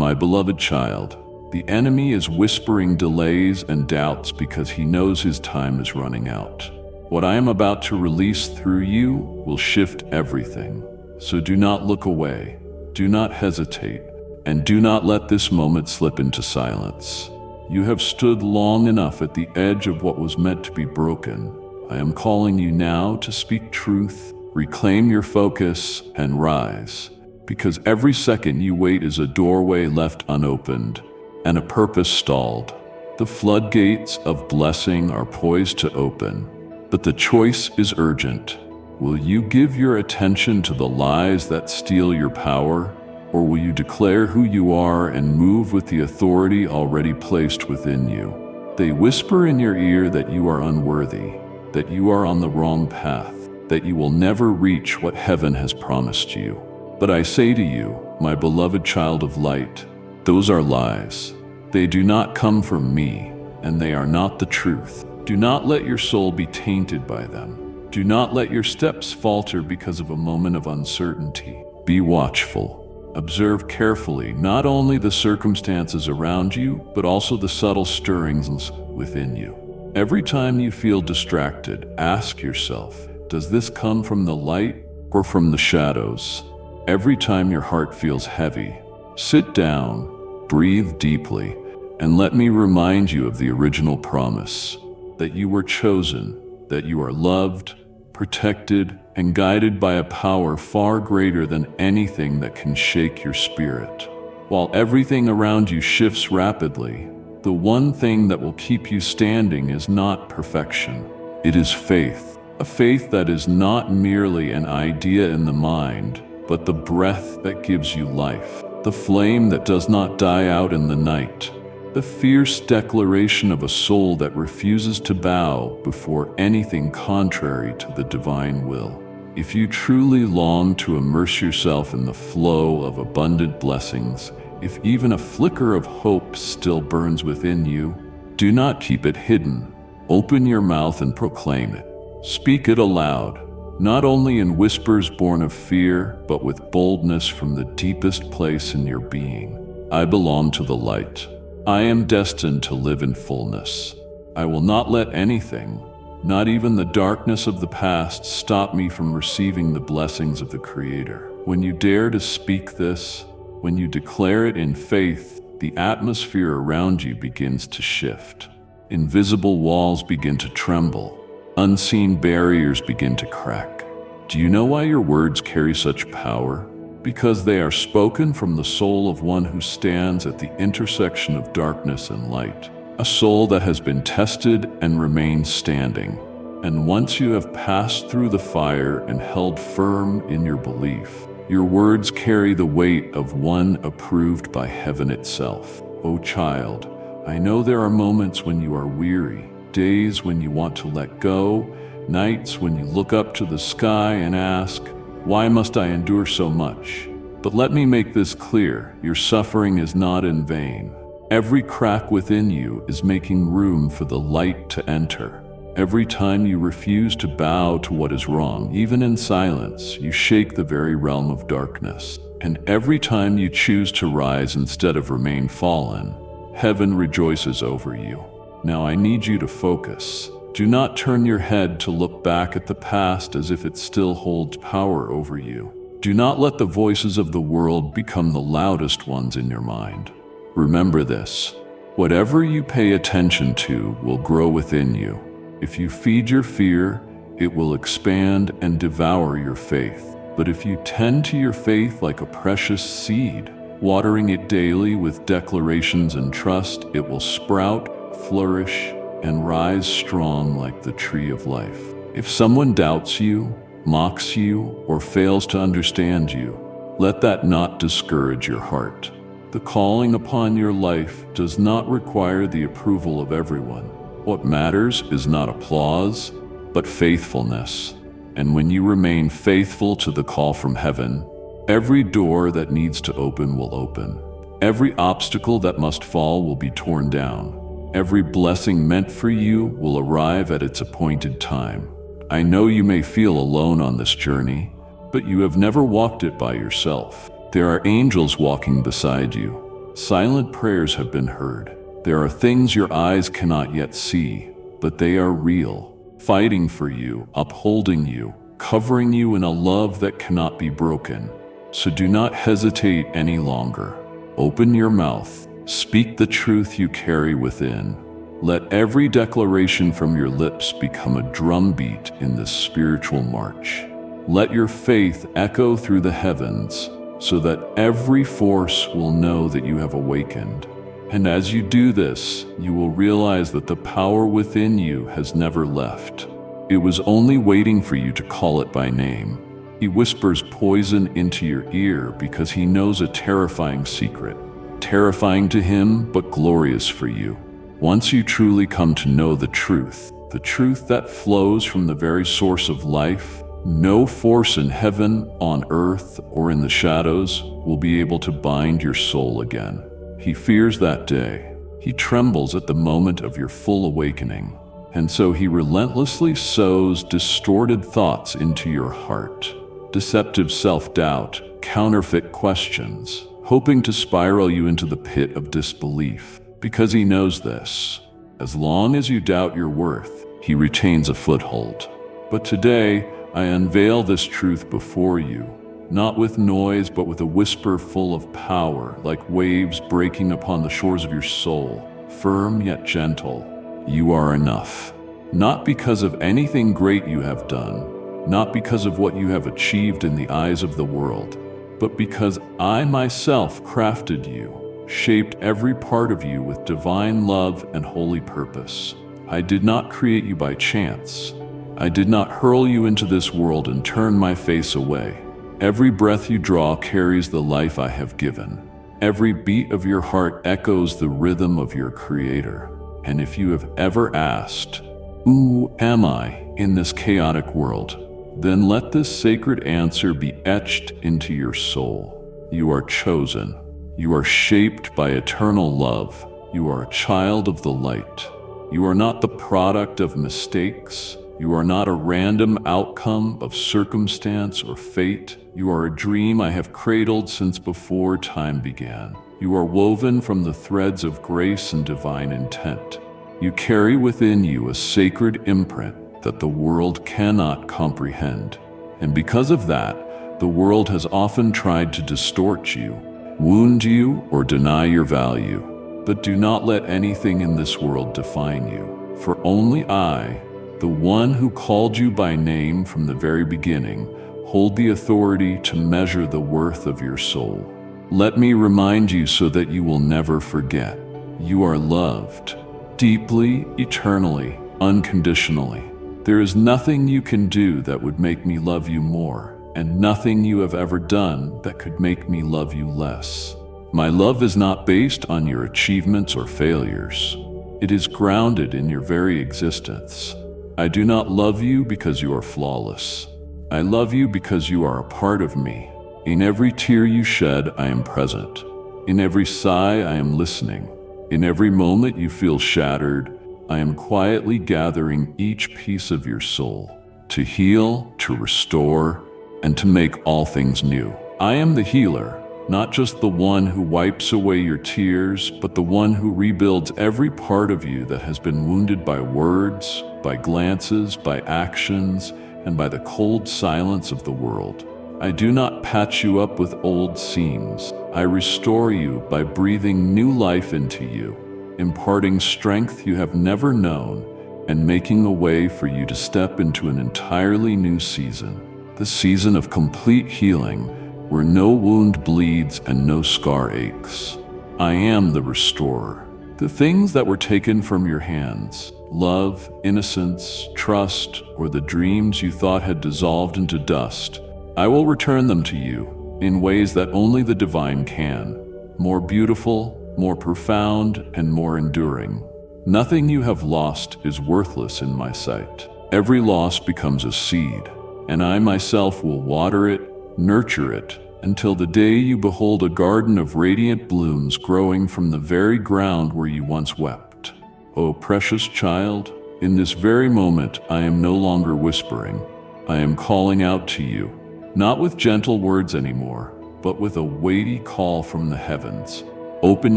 My beloved child, the enemy is whispering delays and doubts because he knows his time is running out. What I am about to release through you will shift everything. So do not look away, do not hesitate, and do not let this moment slip into silence. You have stood long enough at the edge of what was meant to be broken. I am calling you now to speak truth, reclaim your focus, and rise. Because every second you wait is a doorway left unopened, and a purpose stalled. The floodgates of blessing are poised to open, but the choice is urgent. Will you give your attention to the lies that steal your power, or will you declare who you are and move with the authority already placed within you? They whisper in your ear that you are unworthy, that you are on the wrong path, that you will never reach what heaven has promised you. But I say to you, my beloved child of light, those are lies. They do not come from me, and they are not the truth. Do not let your soul be tainted by them. Do not let your steps falter because of a moment of uncertainty. Be watchful. Observe carefully not only the circumstances around you, but also the subtle stirrings within you. Every time you feel distracted, ask yourself, does this come from the light or from the shadows? Every time your heart feels heavy, sit down, breathe deeply, and let me remind you of the original promise, that you were chosen, that you are loved, protected, and guided by a power far greater than anything that can shake your spirit. While everything around you shifts rapidly, the one thing that will keep you standing is not perfection. It is faith, a faith that is not merely an idea in the mind, but the breath that gives you life, the flame that does not die out in the night, the fierce declaration of a soul that refuses to bow before anything contrary to the divine will. If you truly long to immerse yourself in the flow of abundant blessings, if even a flicker of hope still burns within you, do not keep it hidden. Open your mouth and proclaim it. Speak it aloud, not only in whispers born of fear, but with boldness from the deepest place in your being. I belong to the light. I am destined to live in fullness. I will not let anything, not even the darkness of the past, stop me from receiving the blessings of the Creator. When you dare to speak this, when you declare it in faith, the atmosphere around you begins to shift. Invisible walls begin to tremble. Unseen barriers begin to crack. Do you know why your words carry such power? Because they are spoken from the soul of one who stands at the intersection of darkness and light, a soul that has been tested and remains standing. And once you have passed through the fire and held firm in your belief, your words carry the weight of one approved by heaven itself. O child, I know there are moments when you are weary, days when you want to let go, nights when you look up to the sky and ask, why must I endure so much? But let me make this clear, your suffering is not in vain. Every crack within you is making room for the light to enter. Every time you refuse to bow to what is wrong, even in silence, you shake the very realm of darkness. And every time you choose to rise instead of remain fallen, heaven rejoices over you. Now I need you to focus. Do not turn your head to look back at the past as if it still holds power over you. Do not let the voices of the world become the loudest ones in your mind. Remember this, whatever you pay attention to will grow within you. If you feed your fear, it will expand and devour your faith. But if you tend to your faith like a precious seed, watering it daily with declarations and trust, it will sprout, flourish, and rise strong like the tree of life. If someone doubts you, mocks you, or fails to understand you, let that not discourage your heart. The calling upon your life does not require the approval of everyone. What matters is not applause, but faithfulness. And when you remain faithful to the call from heaven, every door that needs to open will open. Every obstacle that must fall will be torn down. Every blessing meant for you will arrive at its appointed time. I know you may feel alone on this journey, but you have never walked it by yourself. There are angels walking beside you, Silent prayers have been heard. There are things your eyes cannot yet see, but they are real, fighting for you, upholding you, covering you in a love that cannot be broken. So do not hesitate any longer. Open your mouth, speak the truth you carry within. Let every declaration from your lips become a drumbeat in this spiritual march. Let your faith echo through the heavens, so that every force will know that you have awakened. And as you do this, you will realize that the power within you has never left. It was only waiting for you to call it by name. He whispers poison into your ear because he knows a terrifying secret. Terrifying to him, but glorious for you. Once you truly come to know the truth that flows from the very source of life, no force in heaven, on earth, or in the shadows will be able to bind your soul again. He fears that day. He trembles at the moment of your full awakening. And so he relentlessly sows distorted thoughts into your heart, deceptive self-doubt, counterfeit questions, hoping to spiral you into the pit of disbelief. Because he knows this, as long as you doubt your worth, he retains a foothold. But today, I unveil this truth before you, not with noise, but with a whisper full of power, like waves breaking upon the shores of your soul, firm yet gentle. You are enough. Not because of anything great you have done, not because of what you have achieved in the eyes of the world, but because I myself crafted you, shaped every part of you with divine love and holy purpose. I did not create you by chance. I did not hurl you into this world and turn my face away. Every breath you draw carries the life I have given. Every beat of your heart echoes the rhythm of your Creator. And if you have ever asked, "Who am I in this chaotic world?" then let this sacred answer be etched into your soul. You are chosen. You are shaped by eternal love. You are a child of the light. You are not the product of mistakes. You are not a random outcome of circumstance or fate. You are a dream I have cradled since before time began. You are woven from the threads of grace and divine intent. You carry within you a sacred imprint that the world cannot comprehend. And because of that, the world has often tried to distort you, wound you, or deny your value. But do not let anything in this world define you, for only I, the one who called you by name from the very beginning, hold the authority to measure the worth of your soul. Let me remind you so that you will never forget. You are loved, deeply, eternally, unconditionally. There is nothing you can do that would make me love you more, and nothing you have ever done that could make me love you less. My love is not based on your achievements or failures. It is grounded in your very existence. I do not love you because you are flawless. I love you because you are a part of me. In every tear you shed, I am present. In every sigh, I am listening. In every moment you feel shattered, I am quietly gathering each piece of your soul to heal, to restore, and to make all things new. I am the healer, not just the one who wipes away your tears, but the one who rebuilds every part of you that has been wounded by words, by glances, by actions, and by the cold silence of the world. I do not patch you up with old seams. I restore you by breathing new life into you, imparting strength you have never known, and making a way for you to step into an entirely new season. The season of complete healing, where no wound bleeds and no scar aches. I am the restorer. The things that were taken from your hands, love, innocence, trust, or the dreams you thought had dissolved into dust, I will return them to you in ways that only the divine can, more beautiful, more profound, and more enduring. Nothing you have lost is worthless in my sight. Every loss becomes a seed, and I myself will water it, nurture it, until the day you behold a garden of radiant blooms growing from the very ground where you once wept. O precious child, in this very moment I am no longer whispering. I am calling out to you, not with gentle words anymore, but with a weighty call from the heavens. Open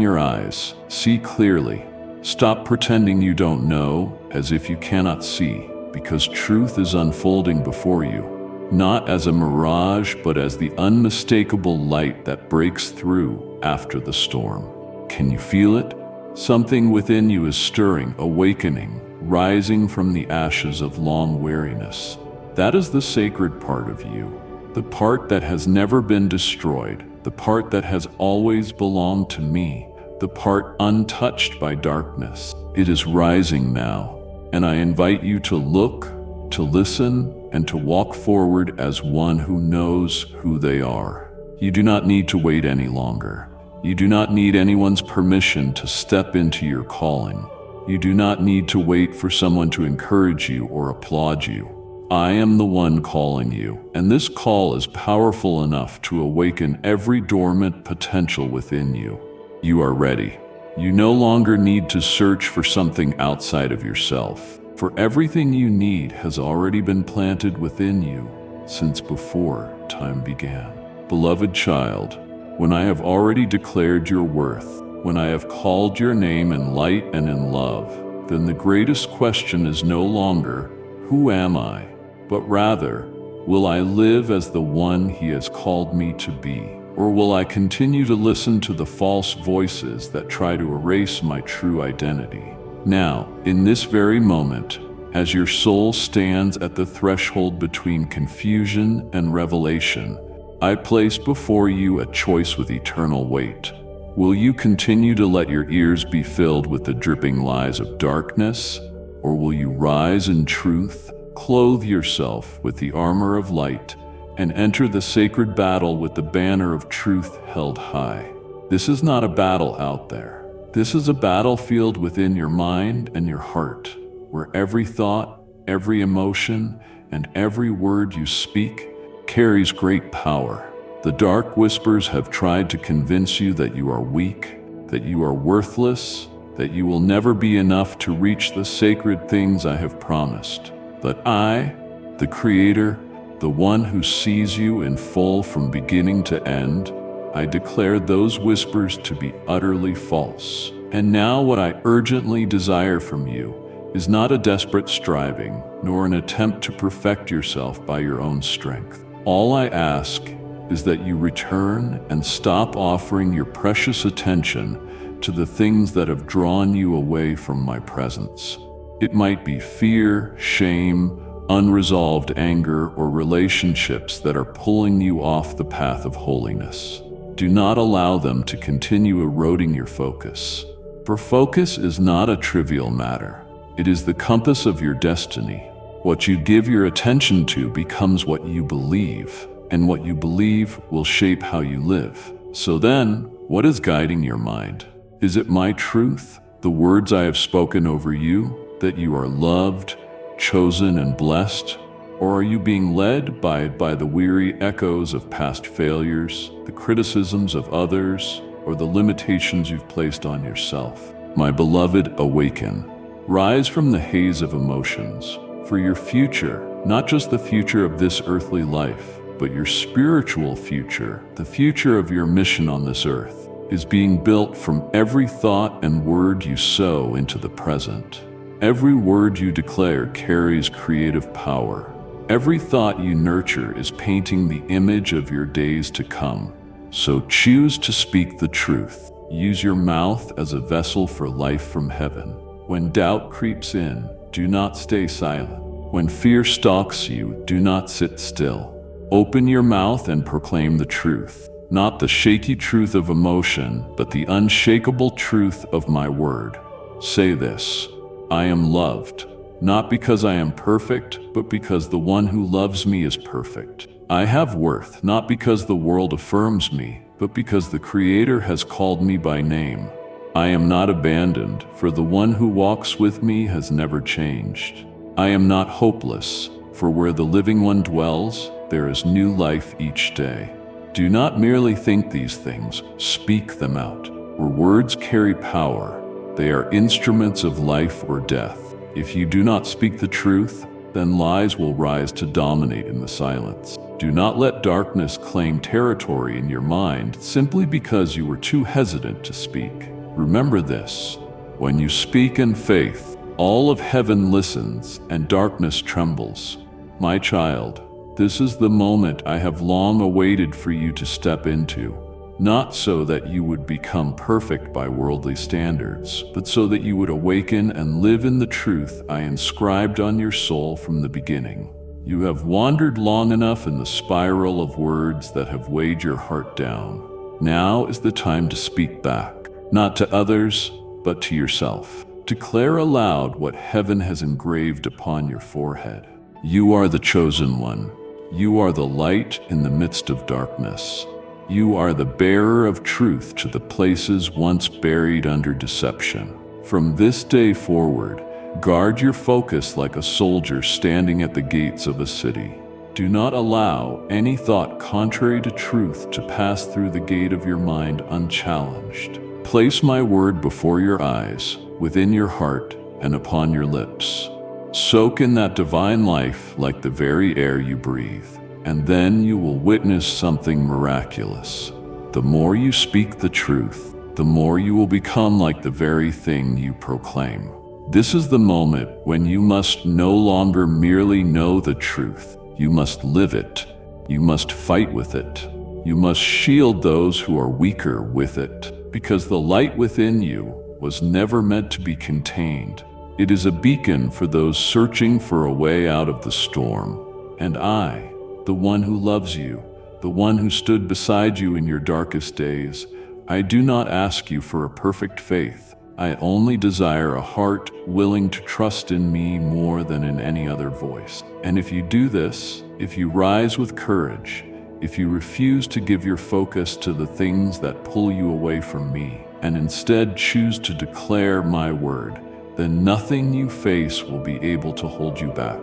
your eyes, see clearly. Stop pretending you don't know, as if you cannot see, because truth is unfolding before you, not as a mirage, but as the unmistakable light that breaks through after the storm. Can you feel it? Something within you is stirring, awakening, rising from the ashes of long weariness. That is the sacred part of you, the part that has never been destroyed, the part that has always belonged to me, the part untouched by darkness. It is rising now, and I invite you to look, to listen, and to walk forward as one who knows who they are. You do not need to wait any longer. You do not need anyone's permission to step into your calling. You do not need to wait for someone to encourage you or applaud you. I am the one calling you, and this call is powerful enough to awaken every dormant potential within you. You are ready. You no longer need to search for something outside of yourself, for everything you need has already been planted within you since before time began. Beloved child, when I have already declared your worth, when I have called your name in light and in love, then the greatest question is no longer, who am I? But rather, will I live as the one he has called me to be? Or will I continue to listen to the false voices that try to erase my true identity? Now, in this very moment, as your soul stands at the threshold between confusion and revelation, I place before you a choice with eternal weight. Will you continue to let your ears be filled with the dripping lies of darkness, or will you rise in truth, clothe yourself with the armor of light, and enter the sacred battle with the banner of truth held high? This is not a battle out there. This is a battlefield within your mind and your heart, where every thought, every emotion, and every word you speak carries great power. The dark whispers have tried to convince you that you are weak, that you are worthless, that you will never be enough to reach the sacred things I have promised. But I, the Creator, the one who sees you in full from beginning to end, I declare those whispers to be utterly false. And now what I urgently desire from you is not a desperate striving, nor an attempt to perfect yourself by your own strength. All I ask is that you return and stop offering your precious attention to the things that have drawn you away from my presence. It might be fear, shame, unresolved anger, or relationships that are pulling you off the path of holiness. Do not allow them to continue eroding your focus. For focus is not a trivial matter. It is the compass of your destiny. What you give your attention to becomes what you believe, and what you believe will shape how you live. So then, what is guiding your mind? Is it my truth, the words I have spoken over you, that you are loved, chosen, and blessed? Or are you being led by the weary echoes of past failures, the criticisms of others, or the limitations you've placed on yourself? My beloved, awaken. Rise from the haze of emotions. For your future, not just the future of this earthly life, but your spiritual future, the future of your mission on this earth, is being built from every thought and word you sow into the present. Every word you declare carries creative power. Every thought you nurture is painting the image of your days to come. So choose to speak the truth. Use your mouth as a vessel for life from heaven. When doubt creeps in, do not stay silent. When fear stalks you, do not sit still. Open your mouth and proclaim the truth, not the shaky truth of emotion, but the unshakable truth of my word. Say this: I am loved, not because I am perfect, but because the one who loves me is perfect. I have worth, not because the world affirms me, but because the Creator has called me by name. I am not abandoned, for the one who walks with me has never changed. I am not hopeless, for where the living one dwells, there is new life each day. Do not merely think these things, speak them out. For words carry power. They are instruments of life or death. If you do not speak the truth, then lies will rise to dominate in the silence. Do not let darkness claim territory in your mind simply because you were too hesitant to speak. Remember this: when you speak in faith, all of heaven listens and darkness trembles. My child, this is the moment I have long awaited for you to step into, not so that you would become perfect by worldly standards, but so that you would awaken and live in the truth I inscribed on your soul from the beginning. You have wandered long enough in the spiral of words that have weighed your heart down. Now is the time to speak back, not to others, but to yourself. Declare aloud what heaven has engraved upon your forehead. You are the chosen one. You are the light in the midst of darkness. You are the bearer of truth to the places once buried under deception. From this day forward, guard your focus like a soldier standing at the gates of a city. Do not allow any thought contrary to truth to pass through the gate of your mind unchallenged. Place my word before your eyes, within your heart, and upon your lips. Soak in that divine life like the very air you breathe, and then you will witness something miraculous. The more you speak the truth, the more you will become like the very thing you proclaim. This is the moment when you must no longer merely know the truth. You must live it. You must fight with it. You must shield those who are weaker with it, because the light within you was never meant to be contained. It is a beacon for those searching for a way out of the storm. And I, the one who loves you, the one who stood beside you in your darkest days, I do not ask you for a perfect faith. I only desire a heart willing to trust in me more than in any other voice. And if you do this, if you rise with courage, if you refuse to give your focus to the things that pull you away from me, and instead choose to declare my word, then nothing you face will be able to hold you back.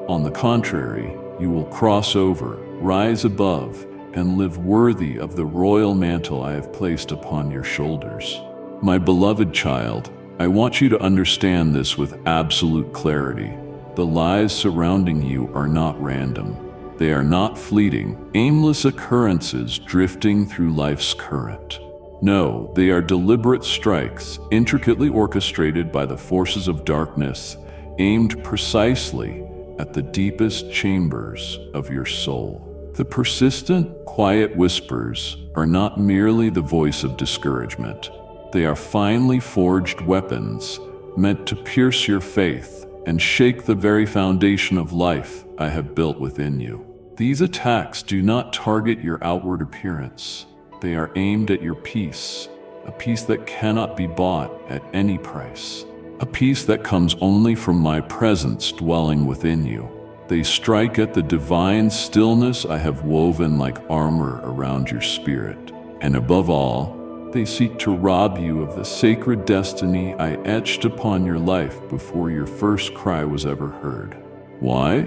On the contrary, you will cross over, rise above, and live worthy of the royal mantle I have placed upon your shoulders. My beloved child, I want you to understand this with absolute clarity. The lies surrounding you are not random. They are not fleeting, aimless occurrences drifting through life's current. No, they are deliberate strikes, intricately orchestrated by the forces of darkness, aimed precisely at the deepest chambers of your soul. The persistent, quiet whispers are not merely the voice of discouragement. They are finely forged weapons meant to pierce your faith and shake the very foundation of life I have built within you. These attacks do not target your outward appearance. They are aimed at your peace, a peace that cannot be bought at any price, a peace that comes only from my presence dwelling within you. They strike at the divine stillness I have woven like armor around your spirit. And above all, they seek to rob you of the sacred destiny I etched upon your life before your first cry was ever heard. Why?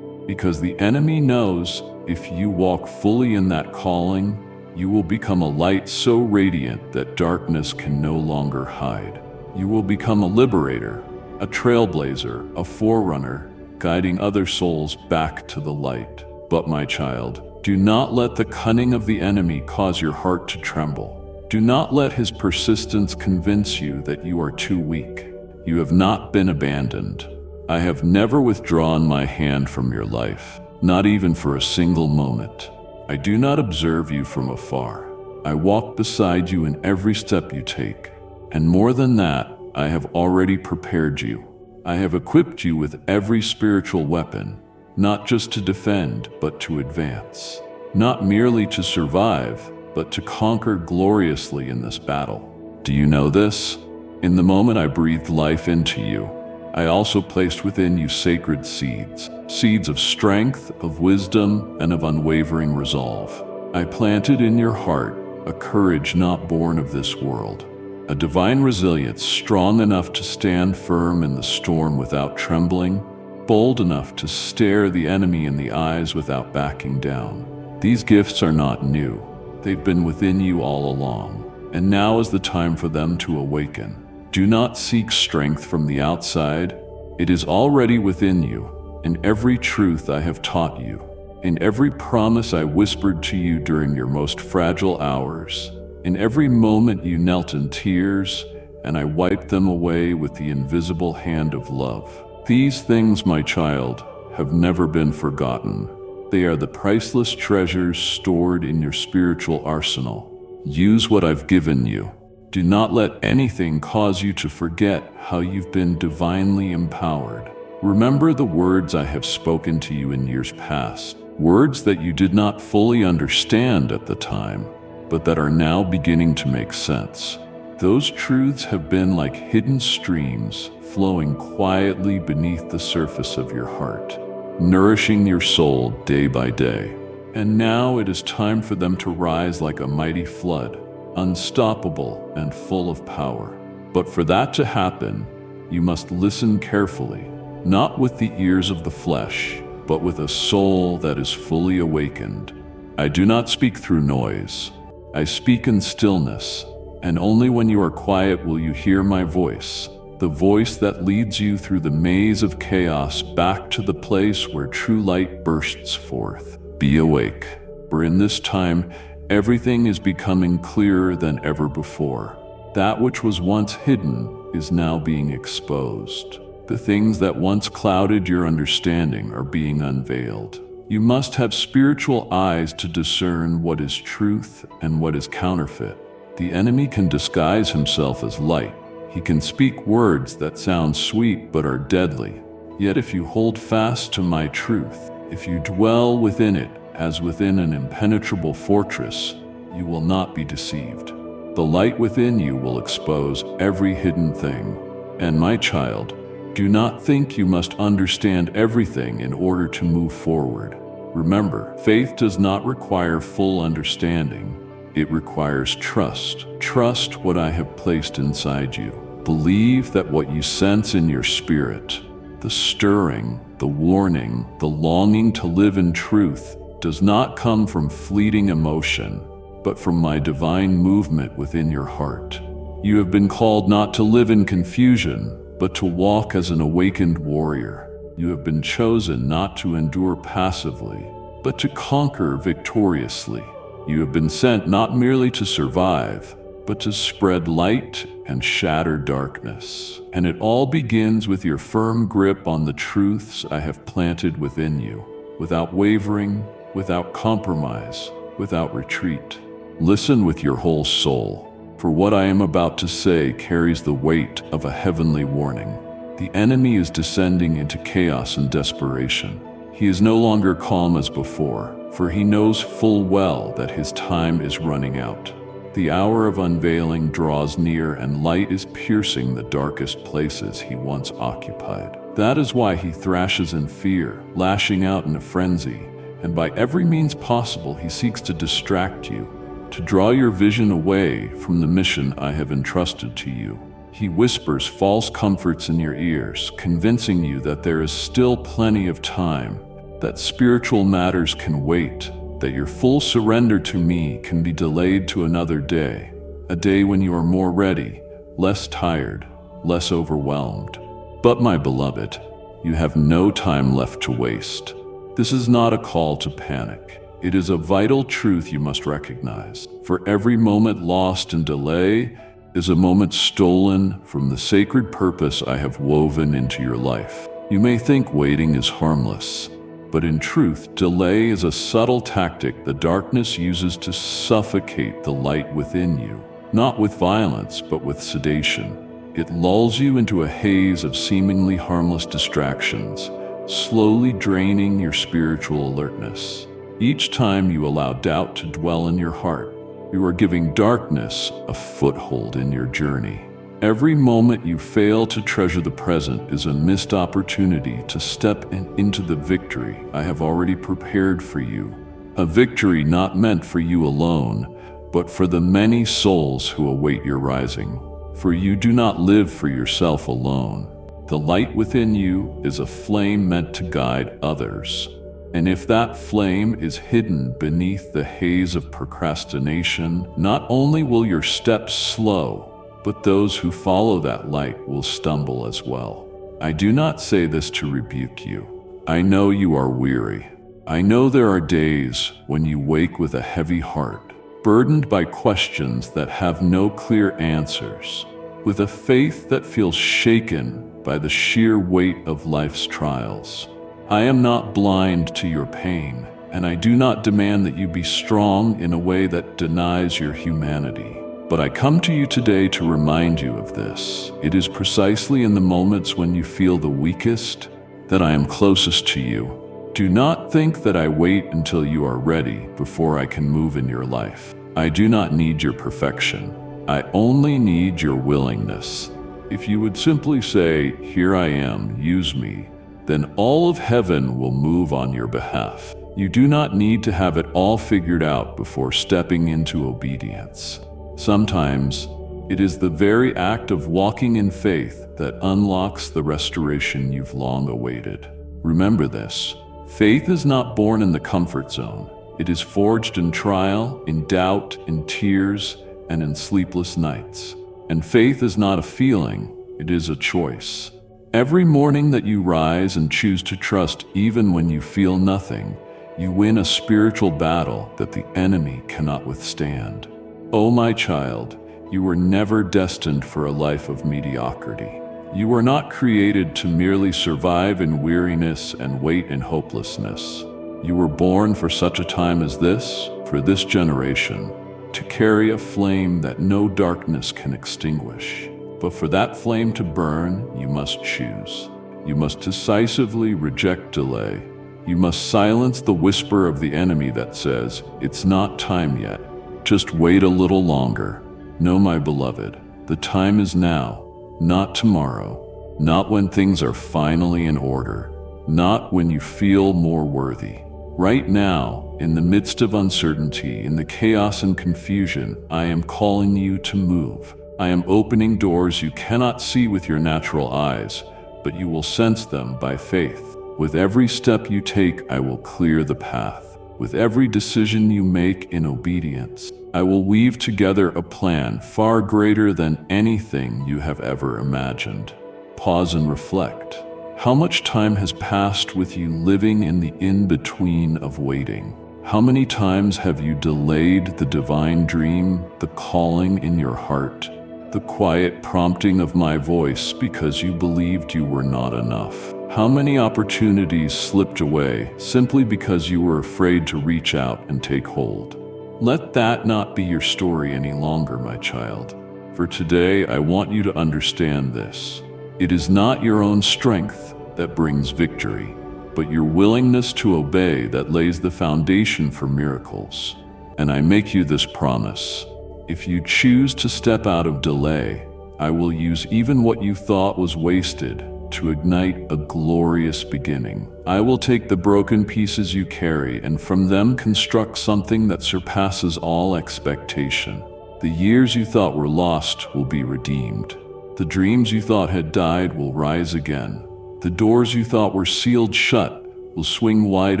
Because the enemy knows if you walk fully in that calling, you will become a light so radiant that darkness can no longer hide. You will become a liberator, a trailblazer, a forerunner, guiding other souls back to the light. But my child, do not let the cunning of the enemy cause your heart to tremble. Do not let his persistence convince you that you are too weak. You have not been abandoned. I have never withdrawn my hand from your life, not even for a single moment. I do not observe you from afar. I walk beside you in every step you take. And more than that, I have already prepared you. I have equipped you with every spiritual weapon, not just to defend, but to advance. Not merely to survive, but to conquer gloriously in this battle. Do you know this? In the moment I breathed life into you, I also placed within you sacred seeds, seeds of strength, of wisdom, and of unwavering resolve. I planted in your heart a courage not born of this world, a divine resilience strong enough to stand firm in the storm without trembling, bold enough to stare the enemy in the eyes without backing down. These gifts are not new. They've been within you all along, and now is the time for them to awaken. Do not seek strength from the outside. It is already within you, in every truth I have taught you, in every promise I whispered to you during your most fragile hours, in every moment you knelt in tears, and I wiped them away with the invisible hand of love. These things, my child, have never been forgotten. They are the priceless treasures stored in your spiritual arsenal. Use what I've given you. Do not let anything cause you to forget how you've been divinely empowered. Remember the words I have spoken to you in years past, words that you did not fully understand at the time, but that are now beginning to make sense. Those truths have been like hidden streams flowing quietly beneath the surface of your heart, nourishing your soul day by day. And now it is time for them to rise like a mighty flood, unstoppable and full of power. But for that to happen, you must listen carefully, not with the ears of the flesh, but with a soul that is fully awakened. I do not speak through noise. I speak in stillness, and only when you are quiet will you hear my voice, the voice that leads you through the maze of chaos back to the place where true light bursts forth. Be awake, for in this time, everything is becoming clearer than ever before. That which was once hidden is now being exposed. The things that once clouded your understanding are being unveiled. You must have spiritual eyes to discern what is truth and what is counterfeit. The enemy can disguise himself as light. He can speak words that sound sweet but are deadly. Yet if you hold fast to my truth, if you dwell within it as within an impenetrable fortress, you will not be deceived. The light within you will expose every hidden thing. And my child, do not think you must understand everything in order to move forward. Remember, faith does not require full understanding. It requires trust. Trust what I have placed inside you. Believe that what you sense in your spirit, the stirring, the warning, the longing to live in truth, does not come from fleeting emotion, but from my divine movement within your heart. You have been called not to live in confusion, but to walk as an awakened warrior. You have been chosen not to endure passively, but to conquer victoriously. You have been sent not merely to survive, but to spread light and shatter darkness. And it all begins with your firm grip on the truths I have planted within you, without wavering, without compromise, without retreat. Listen with your whole soul, for what I am about to say carries the weight of a heavenly warning. The enemy is descending into chaos and desperation. He is no longer calm as before, for he knows full well that his time is running out. The hour of unveiling draws near, and light is piercing the darkest places he once occupied. That is why he thrashes in fear, lashing out in a frenzy, and by every means possible he seeks to distract you, to draw your vision away from the mission I have entrusted to you. He whispers false comforts in your ears, convincing you that there is still plenty of time, that spiritual matters can wait, that your full surrender to me can be delayed to another day, a day when you are more ready, less tired, less overwhelmed. But my beloved, you have no time left to waste. This is not a call to panic. It is a vital truth you must recognize. For every moment lost in delay is a moment stolen from the sacred purpose I have woven into your life. You may think waiting is harmless, but in truth, delay is a subtle tactic the darkness uses to suffocate the light within you, not with violence, but with sedation. It lulls you into a haze of seemingly harmless distractions, slowly draining your spiritual alertness. Each time you allow doubt to dwell in your heart, you are giving darkness a foothold in your journey. Every moment you fail to treasure the present is a missed opportunity to step into the victory I have already prepared for you. A victory not meant for you alone, but for the many souls who await your rising. For you do not live for yourself alone. The light within you is a flame meant to guide others. And if that flame is hidden beneath the haze of procrastination, not only will your steps slow, but those who follow that light will stumble as well. I do not say this to rebuke you, I know you are weary. I know there are days when you wake with a heavy heart, burdened by questions that have no clear answers, with a faith that feels shaken by the sheer weight of life's trials. I am not blind to your pain, and I do not demand that you be strong in a way that denies your humanity. But I come to you today to remind you of this. It is precisely in the moments when you feel the weakest that I am closest to you. Do not think that I wait until you are ready before I can move in your life. I do not need your perfection. I only need your willingness. If you would simply say, "Here I am, use me," then all of heaven will move on your behalf. You do not need to have it all figured out before stepping into obedience. Sometimes, it is the very act of walking in faith that unlocks the restoration you've long awaited. Remember this. Faith is not born in the comfort zone. It is forged in trial, in doubt, in tears, and in sleepless nights. And faith is not a feeling, it is a choice. Every morning that you rise and choose to trust even when you feel nothing, you win a spiritual battle that the enemy cannot withstand. Oh, my child, you were never destined for a life of mediocrity. You were not created to merely survive in weariness and wait in hopelessness. You were born for such a time as this, for this generation, to carry a flame that no darkness can extinguish. But for that flame to burn, you must choose. You must decisively reject delay. You must silence the whisper of the enemy that says, "It's not time yet. Just wait a little longer." No, my beloved, the time is now. Not tomorrow, not when things are finally in order, not when you feel more worthy. Right now, in the midst of uncertainty, in the chaos and confusion, I am calling you to move. I am opening doors you cannot see with your natural eyes, but you will sense them by faith. With every step you take, I will clear the path. With every decision you make in obedience, I will weave together a plan far greater than anything you have ever imagined. Pause and reflect. How much time has passed with you living in the in-between of waiting? How many times have you delayed the divine dream, the calling in your heart, the quiet prompting of my voice because you believed you were not enough? How many opportunities slipped away simply because you were afraid to reach out and take hold? Let that not be your story any longer, my child. For today, I want you to understand this. It is not your own strength that brings victory, but your willingness to obey that lays the foundation for miracles. And I make you this promise. If you choose to step out of delay, I will use even what you thought was wasted to ignite a glorious beginning. I will take the broken pieces you carry and from them construct something that surpasses all expectation. The years you thought were lost will be redeemed. The dreams you thought had died will rise again. The doors you thought were sealed shut will swing wide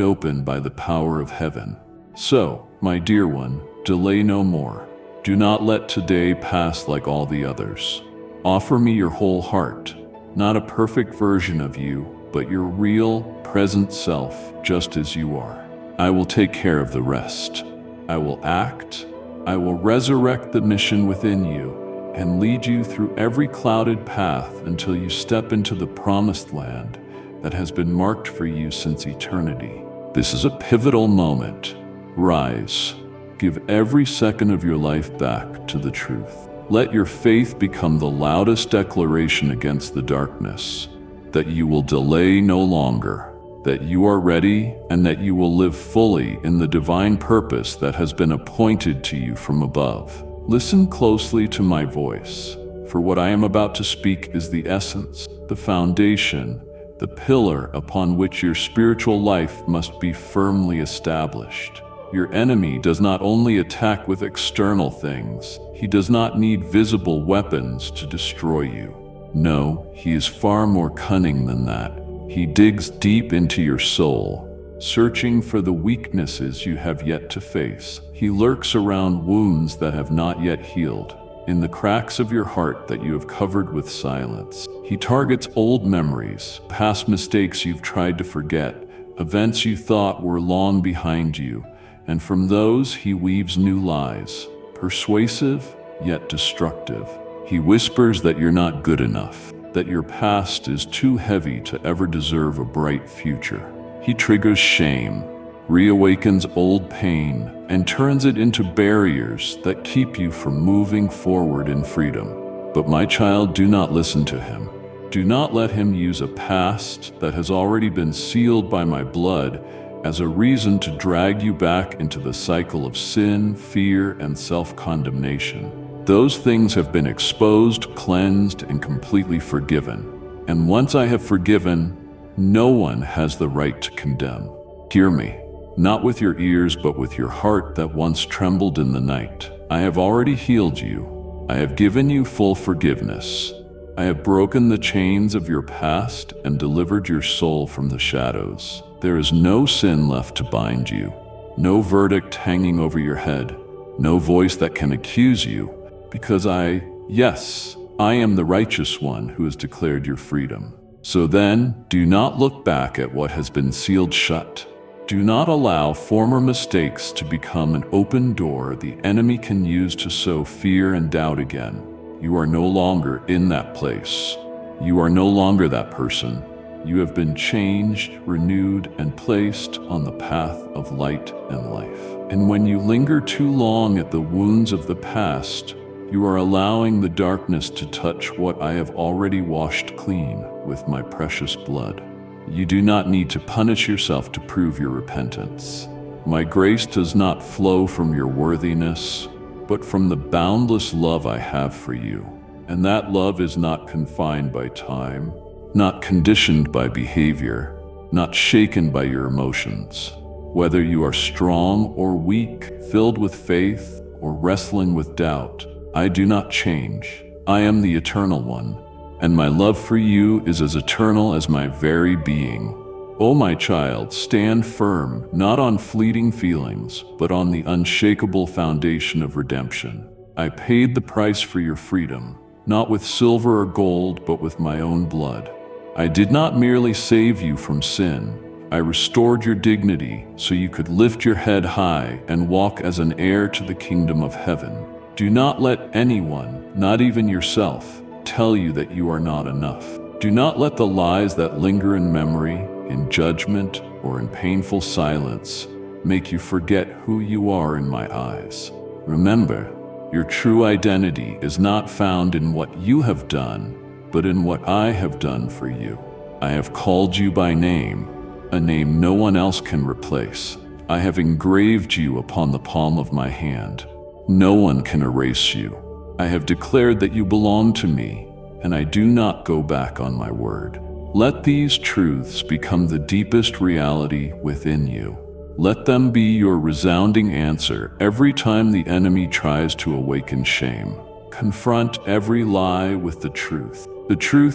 open by the power of heaven. So, my dear one, delay no more. Do not let today pass like all the others. Offer me your whole heart. Not a perfect version of you, but your real, present self, just as you are. I will take care of the rest. I will act. I will resurrect the mission within you and lead you through every clouded path until you step into the promised land that has been marked for you since eternity. This is a pivotal moment. Rise. Give every second of your life back to the truth. Let your faith become the loudest declaration against the darkness, that you will delay no longer, that you are ready, and that you will live fully in the divine purpose that has been appointed to you from above. Listen closely to my voice, for what I am about to speak is the essence, the foundation, the pillar upon which your spiritual life must be firmly established. Your enemy does not only attack with external things, he does not need visible weapons to destroy you. No, he is far more cunning than that. He digs deep into your soul, searching for the weaknesses you have yet to face. He lurks around wounds that have not yet healed, in the cracks of your heart that you have covered with silence. He targets old memories, past mistakes you've tried to forget, events you thought were long behind you, and from those he weaves new lies, persuasive yet destructive. He whispers that you're not good enough, that your past is too heavy to ever deserve a bright future. He triggers shame, reawakens old pain, and turns it into barriers that keep you from moving forward in freedom. But my child, do not listen to him. Do not let him use a past that has already been sealed by my blood as a reason to drag you back into the cycle of sin, fear, and self-condemnation. Those things have been exposed, cleansed, and completely forgiven. And once I have forgiven, no one has the right to condemn. Hear me, not with your ears, but with your heart that once trembled in the night. I have already healed you. I have given you full forgiveness. I have broken the chains of your past and delivered your soul from the shadows. There is no sin left to bind you, no verdict hanging over your head, no voice that can accuse you, because yes, I am the righteous one who has declared your freedom. So then, do not look back at what has been sealed shut. Do not allow former mistakes to become an open door the enemy can use to sow fear and doubt again. You are no longer in that place. You are no longer that person. You have been changed, renewed, and placed on the path of light and life. And when you linger too long at the wounds of the past, you are allowing the darkness to touch what I have already washed clean with my precious blood. You do not need to punish yourself to prove your repentance. My grace does not flow from your worthiness, but from the boundless love I have for you. And that love is not confined by time, not conditioned by behavior, not shaken by your emotions. Whether you are strong or weak, filled with faith or wrestling with doubt, I do not change. I am the Eternal One, and my love for you is as eternal as my very being. O my child, stand firm, not on fleeting feelings, but on the unshakable foundation of redemption. I paid the price for your freedom, not with silver or gold, but with my own blood. I did not merely save you from sin. I restored your dignity so you could lift your head high and walk as an heir to the kingdom of heaven. Do not let anyone, not even yourself, tell you that you are not enough. Do not let the lies that linger in memory, in judgment, or in painful silence make you forget who you are in my eyes. Remember, your true identity is not found in what you have done, but in what I have done for you. I have called you by name, a name no one else can replace. I have engraved you upon the palm of my hand. No one can erase you. I have declared that you belong to me, and I do not go back on my word. Let these truths become the deepest reality within you. Let them be your resounding answer every time the enemy tries to awaken shame. Confront every lie with the truth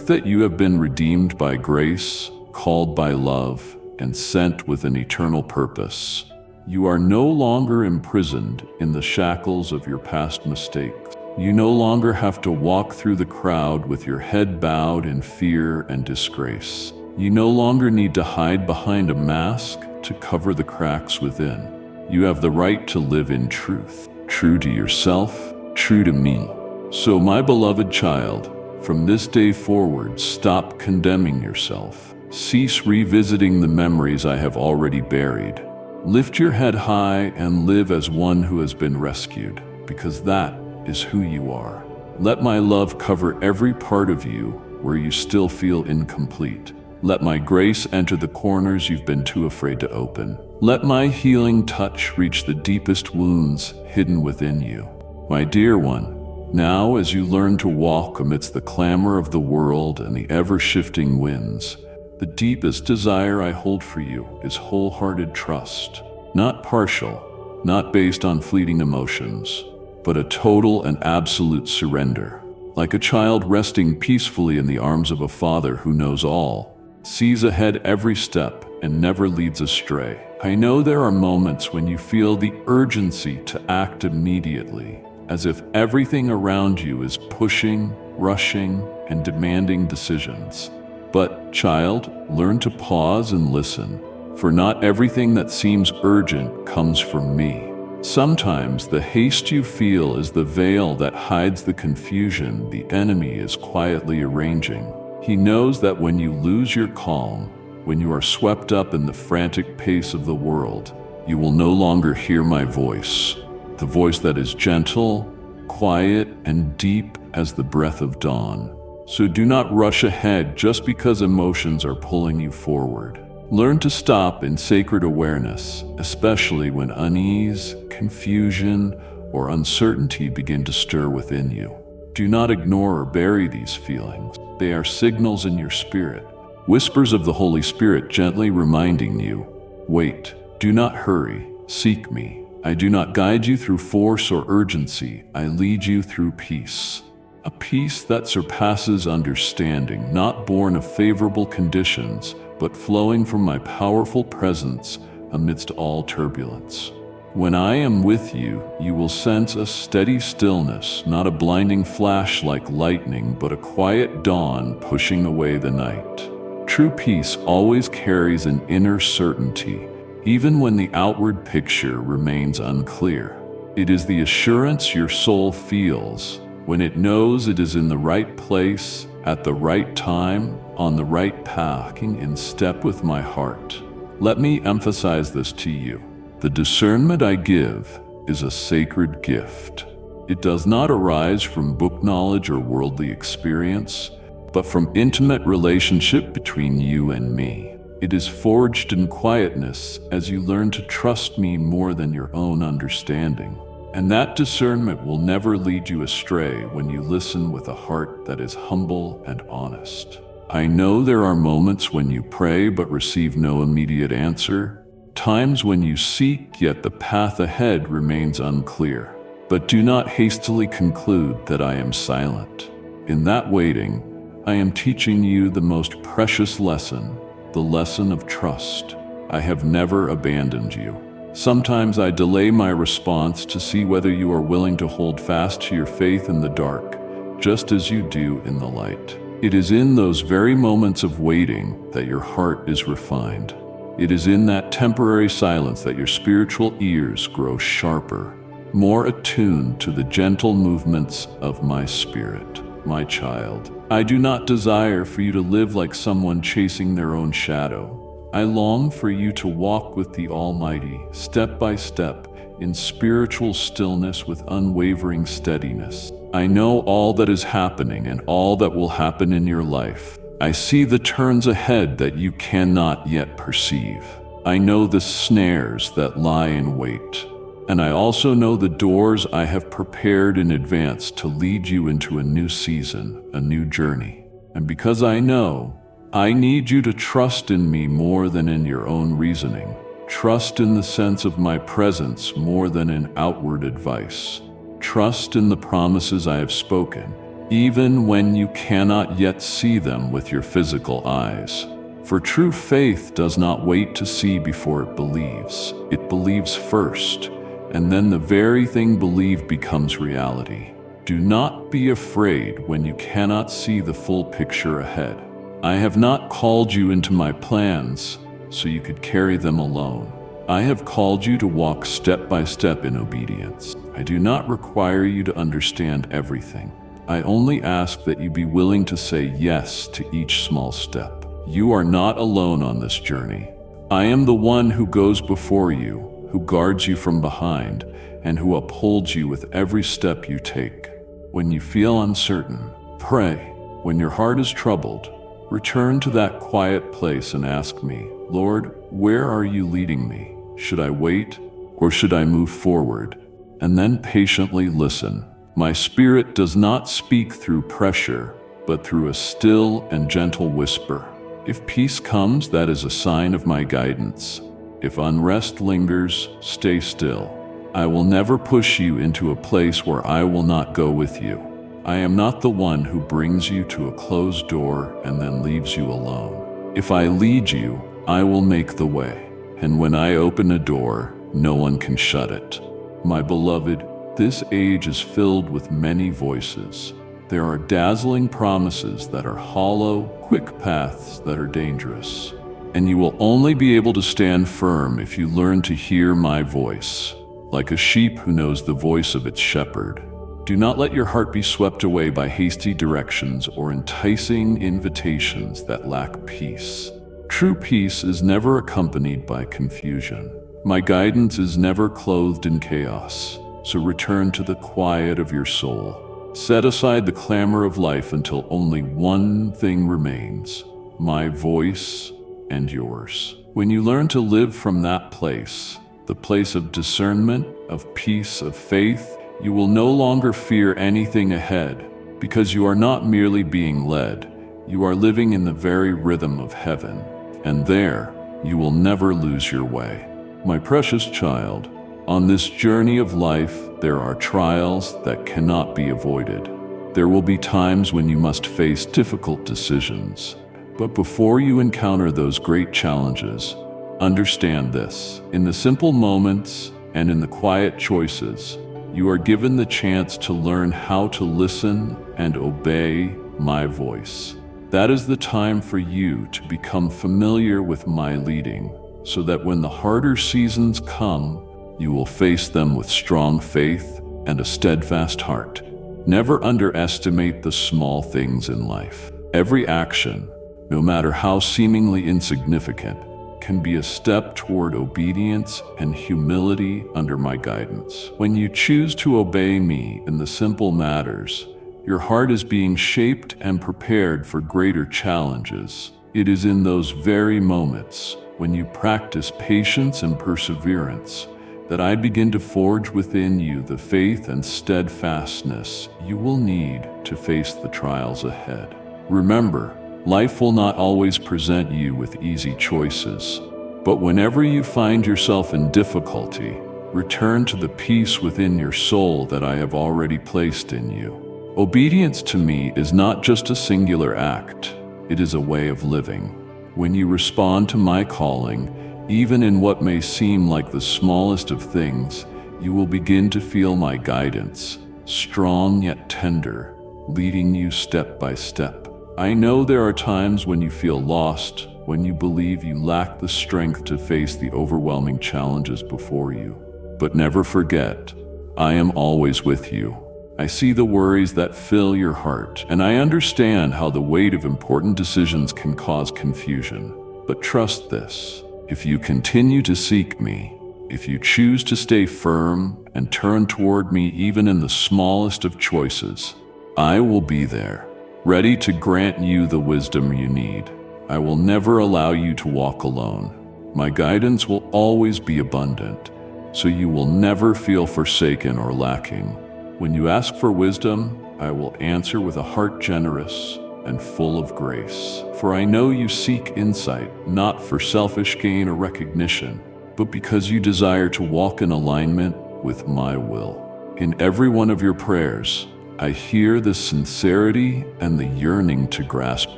that you have been redeemed by grace, called by love, and sent with an eternal purpose. You are no longer imprisoned in the shackles of your past mistakes. You no longer have to walk through the crowd with your head bowed in fear and disgrace. You no longer need to hide behind a mask to cover the cracks within. You have the right to live in truth, true to yourself, true to me. So, my beloved child, from this day forward, stop condemning yourself. Cease revisiting the memories I have already buried. Lift your head high and live as one who has been rescued, because that is who you are. Let my love cover every part of you where you still feel incomplete. Let my grace enter the corners you've been too afraid to open. Let my healing touch reach the deepest wounds hidden within you. My dear one, now as you learn to walk amidst the clamor of the world and the ever-shifting winds, the deepest desire I hold for you is wholehearted trust, not partial, not based on fleeting emotions, but a total and absolute surrender. Like a child resting peacefully in the arms of a father who knows all, sees ahead every step, and never leads astray. I know there are moments when you feel the urgency to act immediately, as if everything around you is pushing, rushing, and demanding decisions. But, child, learn to pause and listen, for not everything that seems urgent comes from me. Sometimes the haste you feel is the veil that hides the confusion the enemy is quietly arranging. He knows that when you lose your calm, when you are swept up in the frantic pace of the world, you will no longer hear my voice, the voice that is gentle, quiet, and deep as the breath of dawn. So do not rush ahead just because emotions are pulling you forward. Learn to stop in sacred awareness, especially when unease, confusion, or uncertainty begin to stir within you. Do not ignore or bury these feelings. They are signals in your spirit, whispers of the Holy Spirit gently reminding you, wait, do not hurry, seek me. I do not guide you through force or urgency. I lead you through peace. A peace that surpasses understanding, not born of favorable conditions, but flowing from my powerful presence amidst all turbulence. When I am with you, you will sense a steady stillness, not a blinding flash like lightning, but a quiet dawn pushing away the night. True peace always carries an inner certainty, even when the outward picture remains unclear. It is the assurance your soul feels when it knows it is in the right place, at the right time, on the right path, in step with my heart. Let me emphasize this to you. The discernment I give is a sacred gift. It does not arise from book knowledge or worldly experience, but from intimate relationship between you and me. It is forged in quietness as you learn to trust me more than your own understanding. And that discernment will never lead you astray when you listen with a heart that is humble and honest. I know there are moments when you pray but receive no immediate answer, times when you seek yet the path ahead remains unclear. But do not hastily conclude that I am silent. In that waiting, I am teaching you the most precious lesson, the lesson of trust. I have never abandoned you. Sometimes I delay my response to see whether you are willing to hold fast to your faith in the dark, just as you do in the light. It is in those very moments of waiting that your heart is refined. It is in that temporary silence that your spiritual ears grow sharper, more attuned to the gentle movements of my spirit. My child, I do not desire for you to live like someone chasing their own shadow. I long for you to walk with the Almighty, step by step, in spiritual stillness with unwavering steadiness. I know all that is happening and all that will happen in your life. I see the turns ahead that you cannot yet perceive. I know the snares that lie in wait. And I also know the doors I have prepared in advance to lead you into a new season, a new journey. And because I know, I need you to trust in me more than in your own reasoning. Trust in the sense of my presence more than in outward advice. Trust in the promises I have spoken, even when you cannot yet see them with your physical eyes. For true faith does not wait to see before it believes. It believes first, and then the very thing believed becomes reality. Do not be afraid when you cannot see the full picture ahead. I have not called you into my plans so you could carry them alone. I have called you to walk step by step in obedience. I do not require you to understand everything. I only ask that you be willing to say yes to each small step. You are not alone on this journey. I am the one who goes before you, who guards you from behind, and who upholds you with every step you take. When you feel uncertain, pray. When your heart is troubled, return to that quiet place and ask me, Lord, where are you leading me? Should I wait or should I move forward? And then patiently listen. My spirit does not speak through pressure, but through a still and gentle whisper. If peace comes, that is a sign of my guidance. If unrest lingers, stay still. I will never push you into a place where I will not go with you. I am not the one who brings you to a closed door and then leaves you alone. If I lead you, I will make the way. And when I open a door, no one can shut it. My beloved, This age is filled with many voices. There are dazzling promises that are hollow, quick paths that are dangerous. And you will only be able to stand firm if you learn to hear my voice, like a sheep who knows the voice of its shepherd. Do not let your heart be swept away by hasty directions or enticing invitations that lack peace. True peace is never accompanied by confusion. My guidance is never clothed in chaos, so return to the quiet of your soul. Set aside the clamor of life until only one thing remains: my voice and yours. When you learn to live from that place, the place of discernment, of peace, of faith, you will no longer fear anything ahead, because you are not merely being led, you are living in the very rhythm of heaven, and there you will never lose your way. My precious child, on this journey of life, there are trials that cannot be avoided. There will be times when you must face difficult decisions. But before you encounter those great challenges, understand this: in the simple moments and in the quiet choices, you are given the chance to learn how to listen and obey my voice. That is the time for you to become familiar with my leading, so that when the harder seasons come, you will face them with strong faith and a steadfast heart. Never underestimate the small things in life. Every action, no matter how seemingly insignificant, can be a step toward obedience and humility under my guidance. When you choose to obey me in the simple matters, your heart is being shaped and prepared for greater challenges. It is in those very moments, when you practice patience and perseverance, that I begin to forge within you the faith and steadfastness you will need to face the trials ahead. Remember, life will not always present you with easy choices, but whenever you find yourself in difficulty, return to the peace within your soul that I have already placed in you. Obedience to me is not just a singular act, it is a way of living. When you respond to my calling, even in what may seem like the smallest of things, you will begin to feel my guidance, strong yet tender, leading you step by step. I know there are times when you feel lost, when you believe you lack the strength to face the overwhelming challenges before you. But never forget, I am always with you. I see the worries that fill your heart, and I understand how the weight of important decisions can cause confusion. But trust this: if you continue to seek me, if you choose to stay firm and turn toward me even in the smallest of choices, I will be there, ready to grant you the wisdom you need. I will never allow you to walk alone. My guidance will always be abundant, so you will never feel forsaken or lacking. When you ask for wisdom, I will answer with a heart generous and full of grace. For I know you seek insight, not for selfish gain or recognition, but because you desire to walk in alignment with my will. In every one of your prayers, I hear the sincerity and the yearning to grasp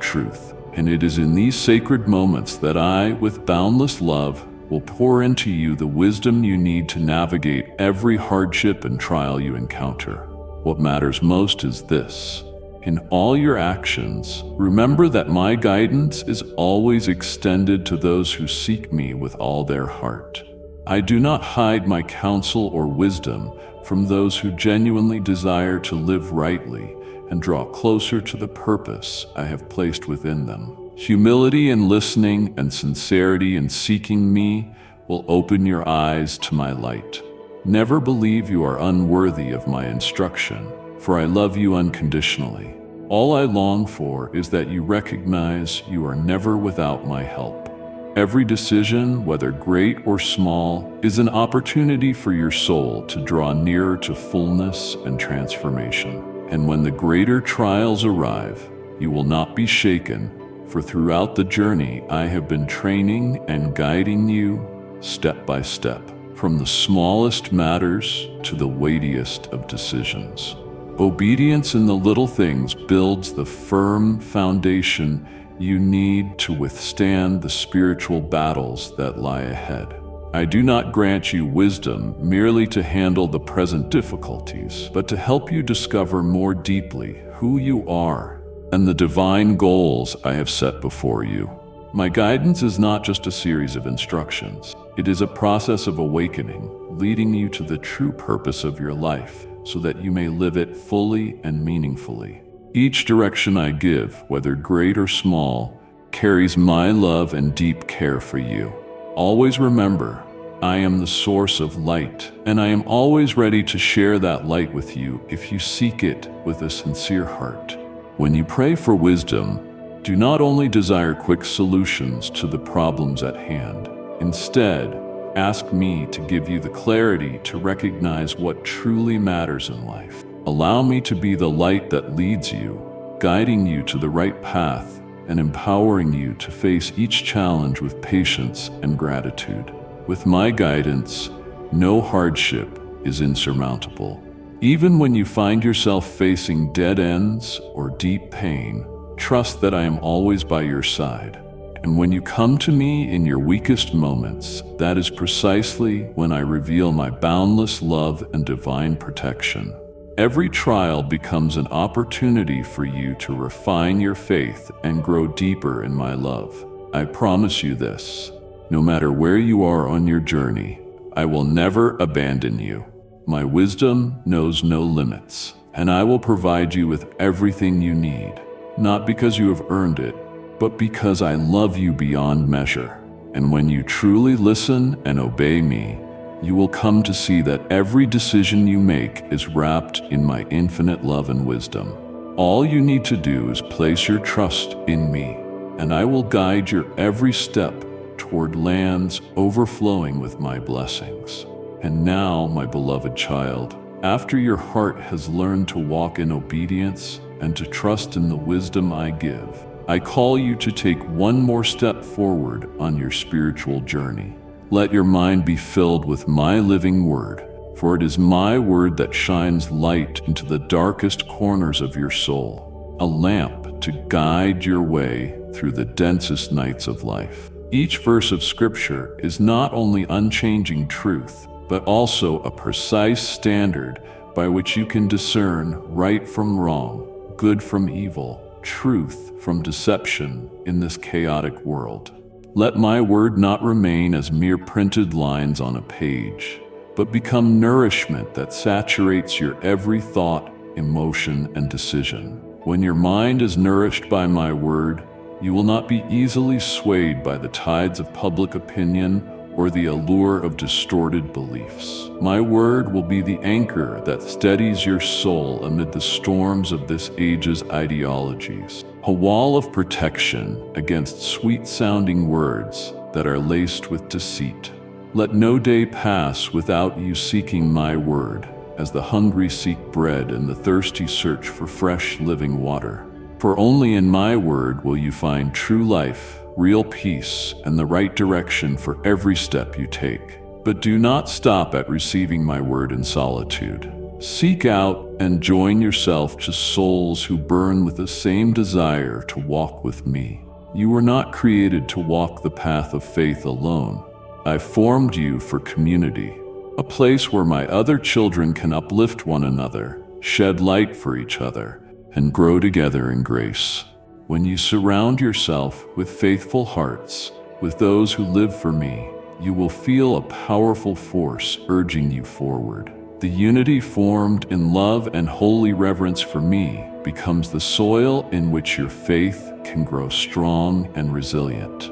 truth. And it is in these sacred moments that I, with boundless love, will pour into you the wisdom you need to navigate every hardship and trial you encounter. What matters most is this: in all your actions, remember that my guidance is always extended to those who seek me with all their heart. I do not hide my counsel or wisdom from those who genuinely desire to live rightly and draw closer to the purpose I have placed within them. Humility in listening and sincerity in seeking me will open your eyes to my light. Never believe you are unworthy of my instruction, for I love you unconditionally. All I long for is that you recognize you are never without my help. Every decision, whether great or small, is an opportunity for your soul to draw nearer to fullness and transformation. And when the greater trials arrive, you will not be shaken, for throughout the journey I have been training and guiding you step by step, from the smallest matters to the weightiest of decisions. Obedience in the little things builds the firm foundation you need to withstand the spiritual battles that lie ahead. I do not grant you wisdom merely to handle the present difficulties, but to help you discover more deeply who you are and the divine goals I have set before you. My guidance is not just a series of instructions. It is a process of awakening, leading you to the true purpose of your life so that you may live it fully and meaningfully. Each direction I give, whether great or small, carries my love and deep care for you. Always remember, I am the source of light, and I am always ready to share that light with you if you seek it with a sincere heart. When you pray for wisdom, do not only desire quick solutions to the problems at hand. Instead, ask me to give you the clarity to recognize what truly matters in life. Allow me to be the light that leads you, guiding you to the right path and empowering you to face each challenge with patience and gratitude. With my guidance, no hardship is insurmountable. Even when you find yourself facing dead ends or deep pain, trust that I am always by your side. And when you come to me in your weakest moments, that is precisely when I reveal my boundless love and divine protection. Every trial becomes an opportunity for you to refine your faith and grow deeper in my love. I promise you this, no matter where you are on your journey, I will never abandon you. My wisdom knows no limits, and I will provide you with everything you need. Not because you have earned it, but because I love you beyond measure. And when you truly listen and obey me, you will come to see that every decision you make is wrapped in my infinite love and wisdom. All you need to do is place your trust in me, and I will guide your every step toward lands overflowing with my blessings. And now, my beloved child, after your heart has learned to walk in obedience and to trust in the wisdom I give, I call you to take one more step forward on your spiritual journey. Let your mind be filled with my living word, for it is my word that shines light into the darkest corners of your soul, a lamp to guide your way through the densest nights of life. Each verse of Scripture is not only unchanging truth, but also a precise standard by which you can discern right from wrong, good from evil, truth from deception in this chaotic world. Let my word not remain as mere printed lines on a page, but become nourishment that saturates your every thought, emotion, and decision. When your mind is nourished by my word, you will not be easily swayed by the tides of public opinion or the allure of distorted beliefs. My word will be the anchor that steadies your soul amid the storms of this age's ideologies, a wall of protection against sweet-sounding words that are laced with deceit. Let no day pass without you seeking my word, as the hungry seek bread and the thirsty search for fresh living water. For only in my word will you find true life, real peace, and the right direction for every step you take. But do not stop at receiving my word in solitude. Seek out and join yourself to souls who burn with the same desire to walk with me. You were not created to walk the path of faith alone. I formed you for community, a place where my other children can uplift one another, shed light for each other, and grow together in grace. When you surround yourself with faithful hearts, with those who live for me, you will feel a powerful force urging you forward. The unity formed in love and holy reverence for me becomes the soil in which your faith can grow strong and resilient.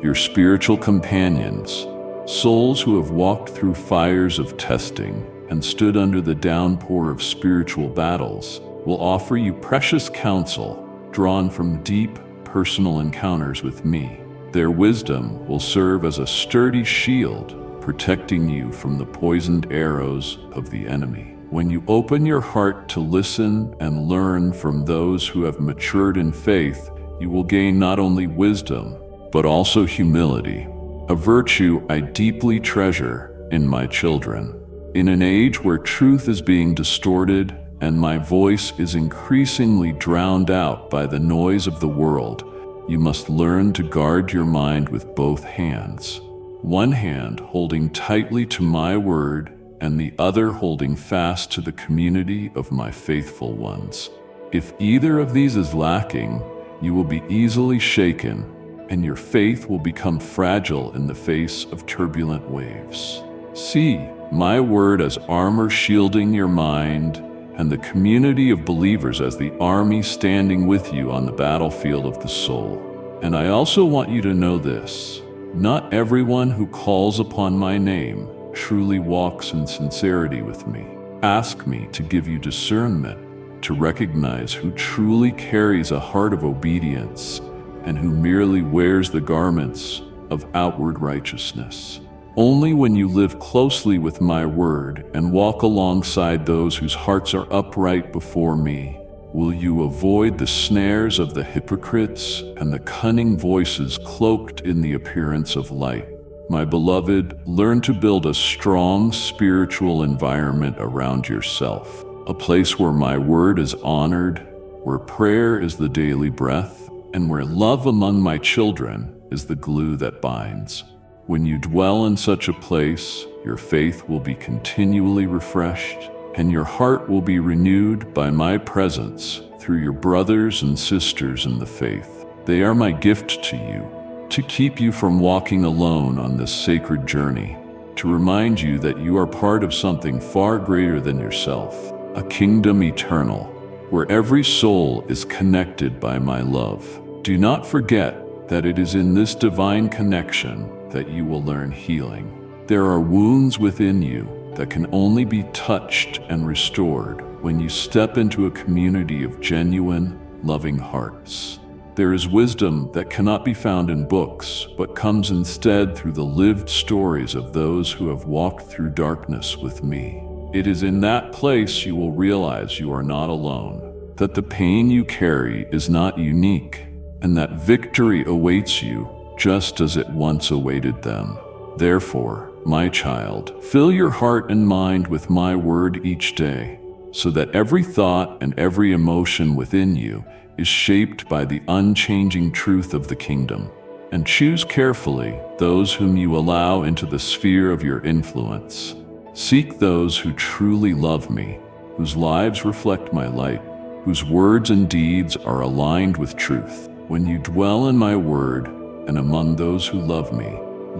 Your spiritual companions, souls who have walked through fires of testing and stood under the downpour of spiritual battles, will offer you precious counsel drawn from deep personal encounters with me. Their wisdom will serve as a sturdy shield, protecting you from the poisoned arrows of the enemy. When you open your heart to listen and learn from those who have matured in faith, you will gain not only wisdom, but also humility, a virtue I deeply treasure in my children. In an age where truth is being distorted and my voice is increasingly drowned out by the noise of the world, you must learn to guard your mind with both hands. one hand holding tightly to my word and the other holding fast to the community of my faithful ones. If either of these is lacking, you will be easily shaken, and your faith will become fragile in the face of turbulent waves. See my word as armor shielding your mind, and the community of believers as the army standing with you on the battlefield of the soul. And I also want you to know this: not everyone who calls upon my name truly walks in sincerity with me. Ask me to give you discernment, to recognize who truly carries a heart of obedience and who merely wears the garments of outward righteousness. Only when you live closely with my word and walk alongside those whose hearts are upright before me will you avoid the snares of the hypocrites and the cunning voices cloaked in the appearance of light. My beloved, learn to build a strong spiritual environment around yourself, a place where my word is honored, where prayer is the daily breath, and where love among my children is the glue that binds. When you dwell in such a place, your faith will be continually refreshed, and your heart will be renewed by my presence through your brothers and sisters in the faith. They are my gift to you, to keep you from walking alone on this sacred journey, to remind you that you are part of something far greater than yourself, a kingdom eternal, where every soul is connected by my love. Do not forget that it is in this divine connection that you will learn healing. There are wounds within you that can only be touched and restored when you step into a community of genuine, loving hearts. There is wisdom that cannot be found in books, but comes instead through the lived stories of those who have walked through darkness with me. It is in that place you will realize you are not alone, that the pain you carry is not unique, and that victory awaits you just as it once awaited them. Therefore, my child, fill your heart and mind with my word each day, so that every thought and every emotion within you is shaped by the unchanging truth of the kingdom. And choose carefully those whom you allow into the sphere of your influence. Seek those who truly love me, whose lives reflect my light, whose words and deeds are aligned with truth. When you dwell in my word and among those who love me,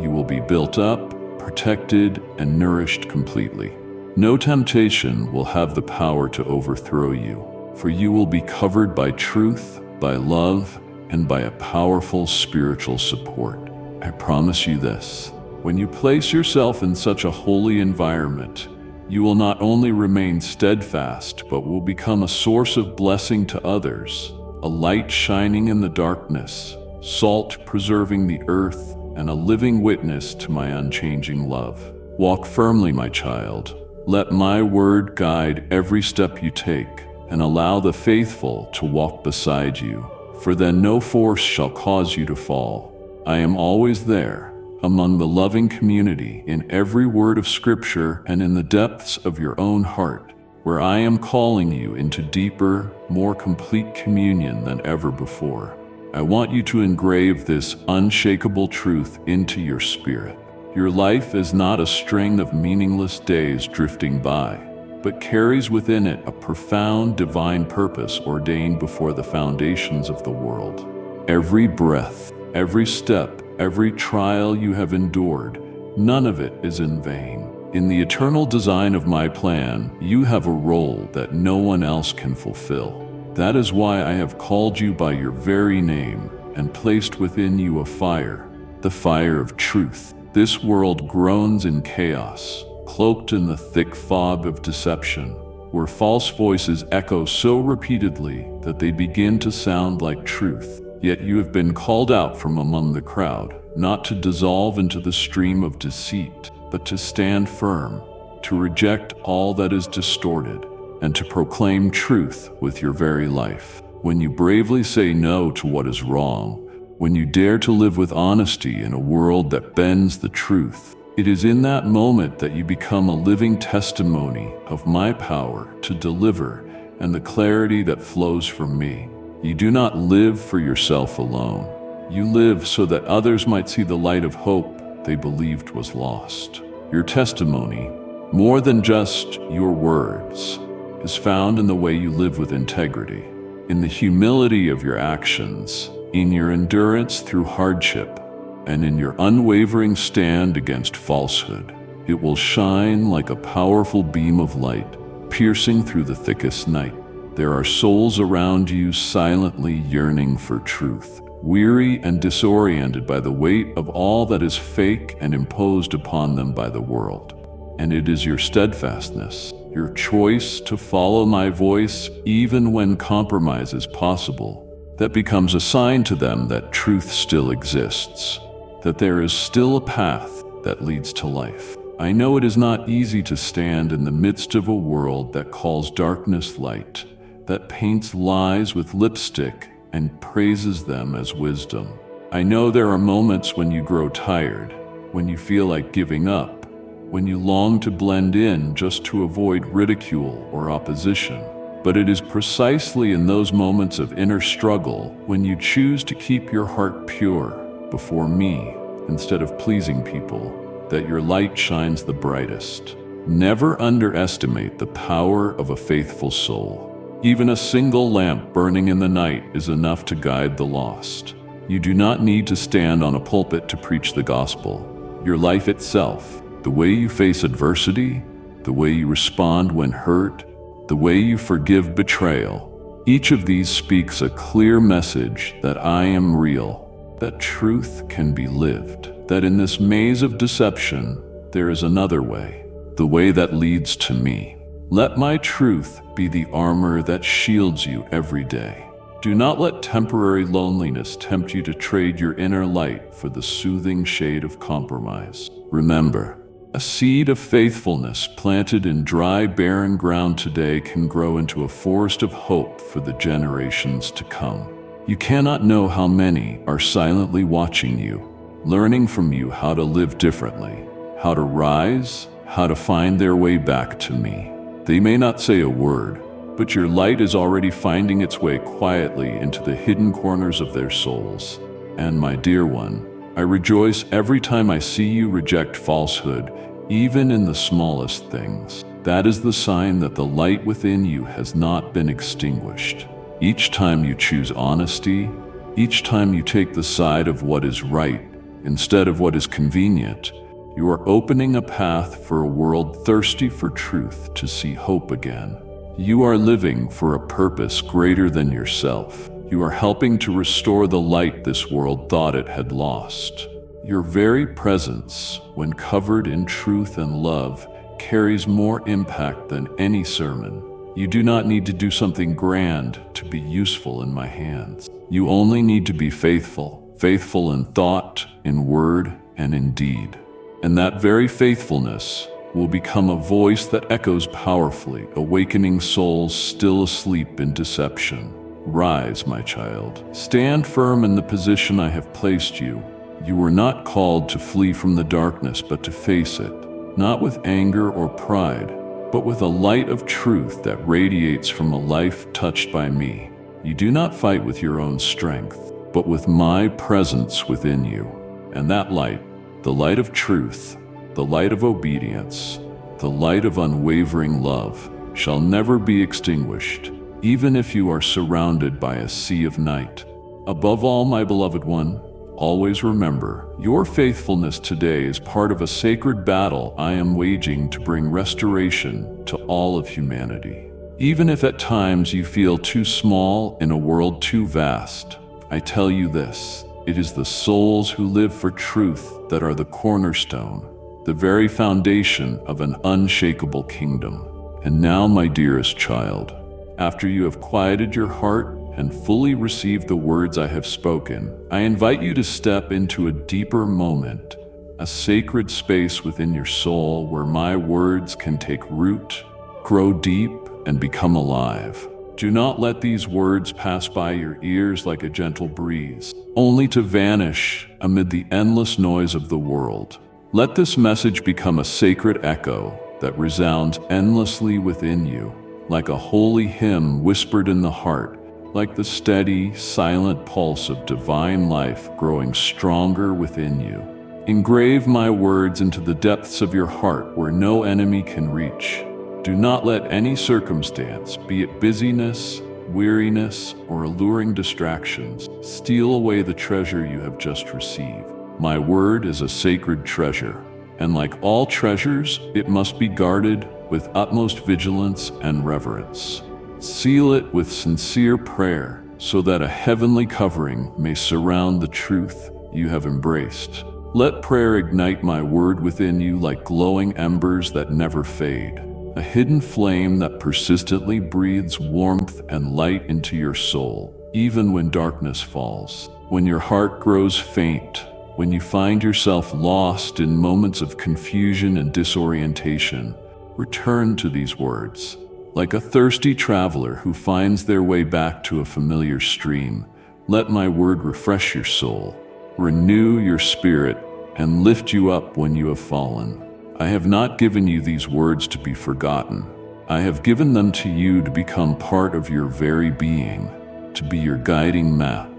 you will be built up, protected, and nourished completely. No temptation will have the power to overthrow you, for you will be covered by truth, by love, and by a powerful spiritual support. I promise you this: when you place yourself in such a holy environment, you will not only remain steadfast, but will become a source of blessing to others, a light shining in the darkness, salt preserving the earth, and a living witness to my unchanging love. Walk firmly, my child. Let my word guide every step you take, and allow the faithful to walk beside you, for then no force shall cause you to fall. I am always there, among the loving community, in every word of Scripture and in the depths of your own heart, where I am calling you into deeper, more complete communion than ever before. I want you to engrave this unshakable truth into your spirit. Your life is not a string of meaningless days drifting by, but carries within it a profound divine purpose ordained before the foundations of the world. Every breath, every step, every trial you have endured, none of it is in vain. In the eternal design of my plan, you have a role that no one else can fulfill. That is why I have called you by your very name and placed within you a fire, the fire of truth. This world groans in chaos, cloaked in the thick fog of deception, where false voices echo so repeatedly that they begin to sound like truth. Yet you have been called out from among the crowd, not to dissolve into the stream of deceit, but to stand firm, to reject all that is distorted, and to proclaim truth with your very life. When you bravely say no to what is wrong, when you dare to live with honesty in a world that bends the truth, it is in that moment that you become a living testimony of my power to deliver and the clarity that flows from me. You do not live for yourself alone. You live so that others might see the light of hope they believed was lost. Your testimony, more than just your words, is found in the way you live with integrity, in the humility of your actions, in your endurance through hardship, and in your unwavering stand against falsehood. It will shine like a powerful beam of light, piercing through the thickest night. There are souls around you silently yearning for truth, weary and disoriented by the weight of all that is fake and imposed upon them by the world. And it is your steadfastness, your choice to follow my voice even when compromise is possible, that becomes a sign to them that truth still exists, that there is still a path that leads to life. I know it is not easy to stand in the midst of a world that calls darkness light, that paints lies with lipstick and praises them as wisdom. I know there are moments when you grow tired, when you feel like giving up, when you long to blend in just to avoid ridicule or opposition. But it is precisely in those moments of inner struggle when you choose to keep your heart pure before me instead of pleasing people that your light shines the brightest. Never underestimate the power of a faithful soul. Even a single lamp burning in the night is enough to guide the lost. You do not need to stand on a pulpit to preach the gospel. Your life itself, the way you face adversity, the way you respond when hurt, the way you forgive betrayal, each of these speaks a clear message that I am real, that truth can be lived, that in this maze of deception, there is another way, the way that leads to me. Let my truth be the armor that shields you every day. Do not let temporary loneliness tempt you to trade your inner light for the soothing shade of compromise. Remember, a seed of faithfulness planted in dry, barren ground today can grow into a forest of hope for the generations to come. You cannot know how many are silently watching you, learning from you how to live differently, how to rise, how to find their way back to me. They may not say a word, but your light is already finding its way quietly into the hidden corners of their souls. And my dear one, I rejoice every time I see you reject falsehood, even in the smallest things. That is the sign that the light within you has not been extinguished. Each time you choose honesty, each time you take the side of what is right instead of what is convenient, you are opening a path for a world thirsty for truth to see hope again. You are living for a purpose greater than yourself. You are helping to restore the light this world thought it had lost. Your very presence, when covered in truth and love, carries more impact than any sermon. You do not need to do something grand to be useful in my hands. You only need to be faithful, faithful in thought, in word, and in deed. And that very faithfulness will become a voice that echoes powerfully, awakening souls still asleep in deception. Rise, my child. Stand firm in the position I have placed you. You were not called to flee from the darkness, but to face it, not with anger or pride, but with a light of truth that radiates from a life touched by me. You do not fight with your own strength, but with my presence within you. And that light, the light of truth, the light of obedience, the light of unwavering love, shall never be extinguished, even if you are surrounded by a sea of night. Above all, my beloved one, always remember, your faithfulness today is part of a sacred battle I am waging to bring restoration to all of humanity. Even if at times you feel too small in a world too vast, I tell you this, it is the souls who live for truth that are the cornerstone, the very foundation of an unshakable kingdom. And now, my dearest child, after you have quieted your heart and fully received the words I have spoken, I invite you to step into a deeper moment, a sacred space within your soul where my words can take root, grow deep, and become alive. Do not let these words pass by your ears like a gentle breeze, only to vanish amid the endless noise of the world. Let this message become a sacred echo that resounds endlessly within you, like a holy hymn whispered in the heart, like the steady, silent pulse of divine life growing stronger within you. Engrave my words into the depths of your heart where no enemy can reach. Do not let any circumstance, be it busyness, weariness, or alluring distractions, steal away the treasure you have just received. My word is a sacred treasure, and like all treasures, it must be guarded with utmost vigilance and reverence. Seal it with sincere prayer so that a heavenly covering may surround the truth you have embraced. Let prayer ignite my word within you like glowing embers that never fade, a hidden flame that persistently breathes warmth and light into your soul, even when darkness falls. When your heart grows faint, when you find yourself lost in moments of confusion and disorientation, return to these words. Like a thirsty traveler who finds their way back to a familiar stream, let my word refresh your soul, renew your spirit, and lift you up when you have fallen. I have not given you these words to be forgotten. I have given them to you to become part of your very being, to be your guiding map,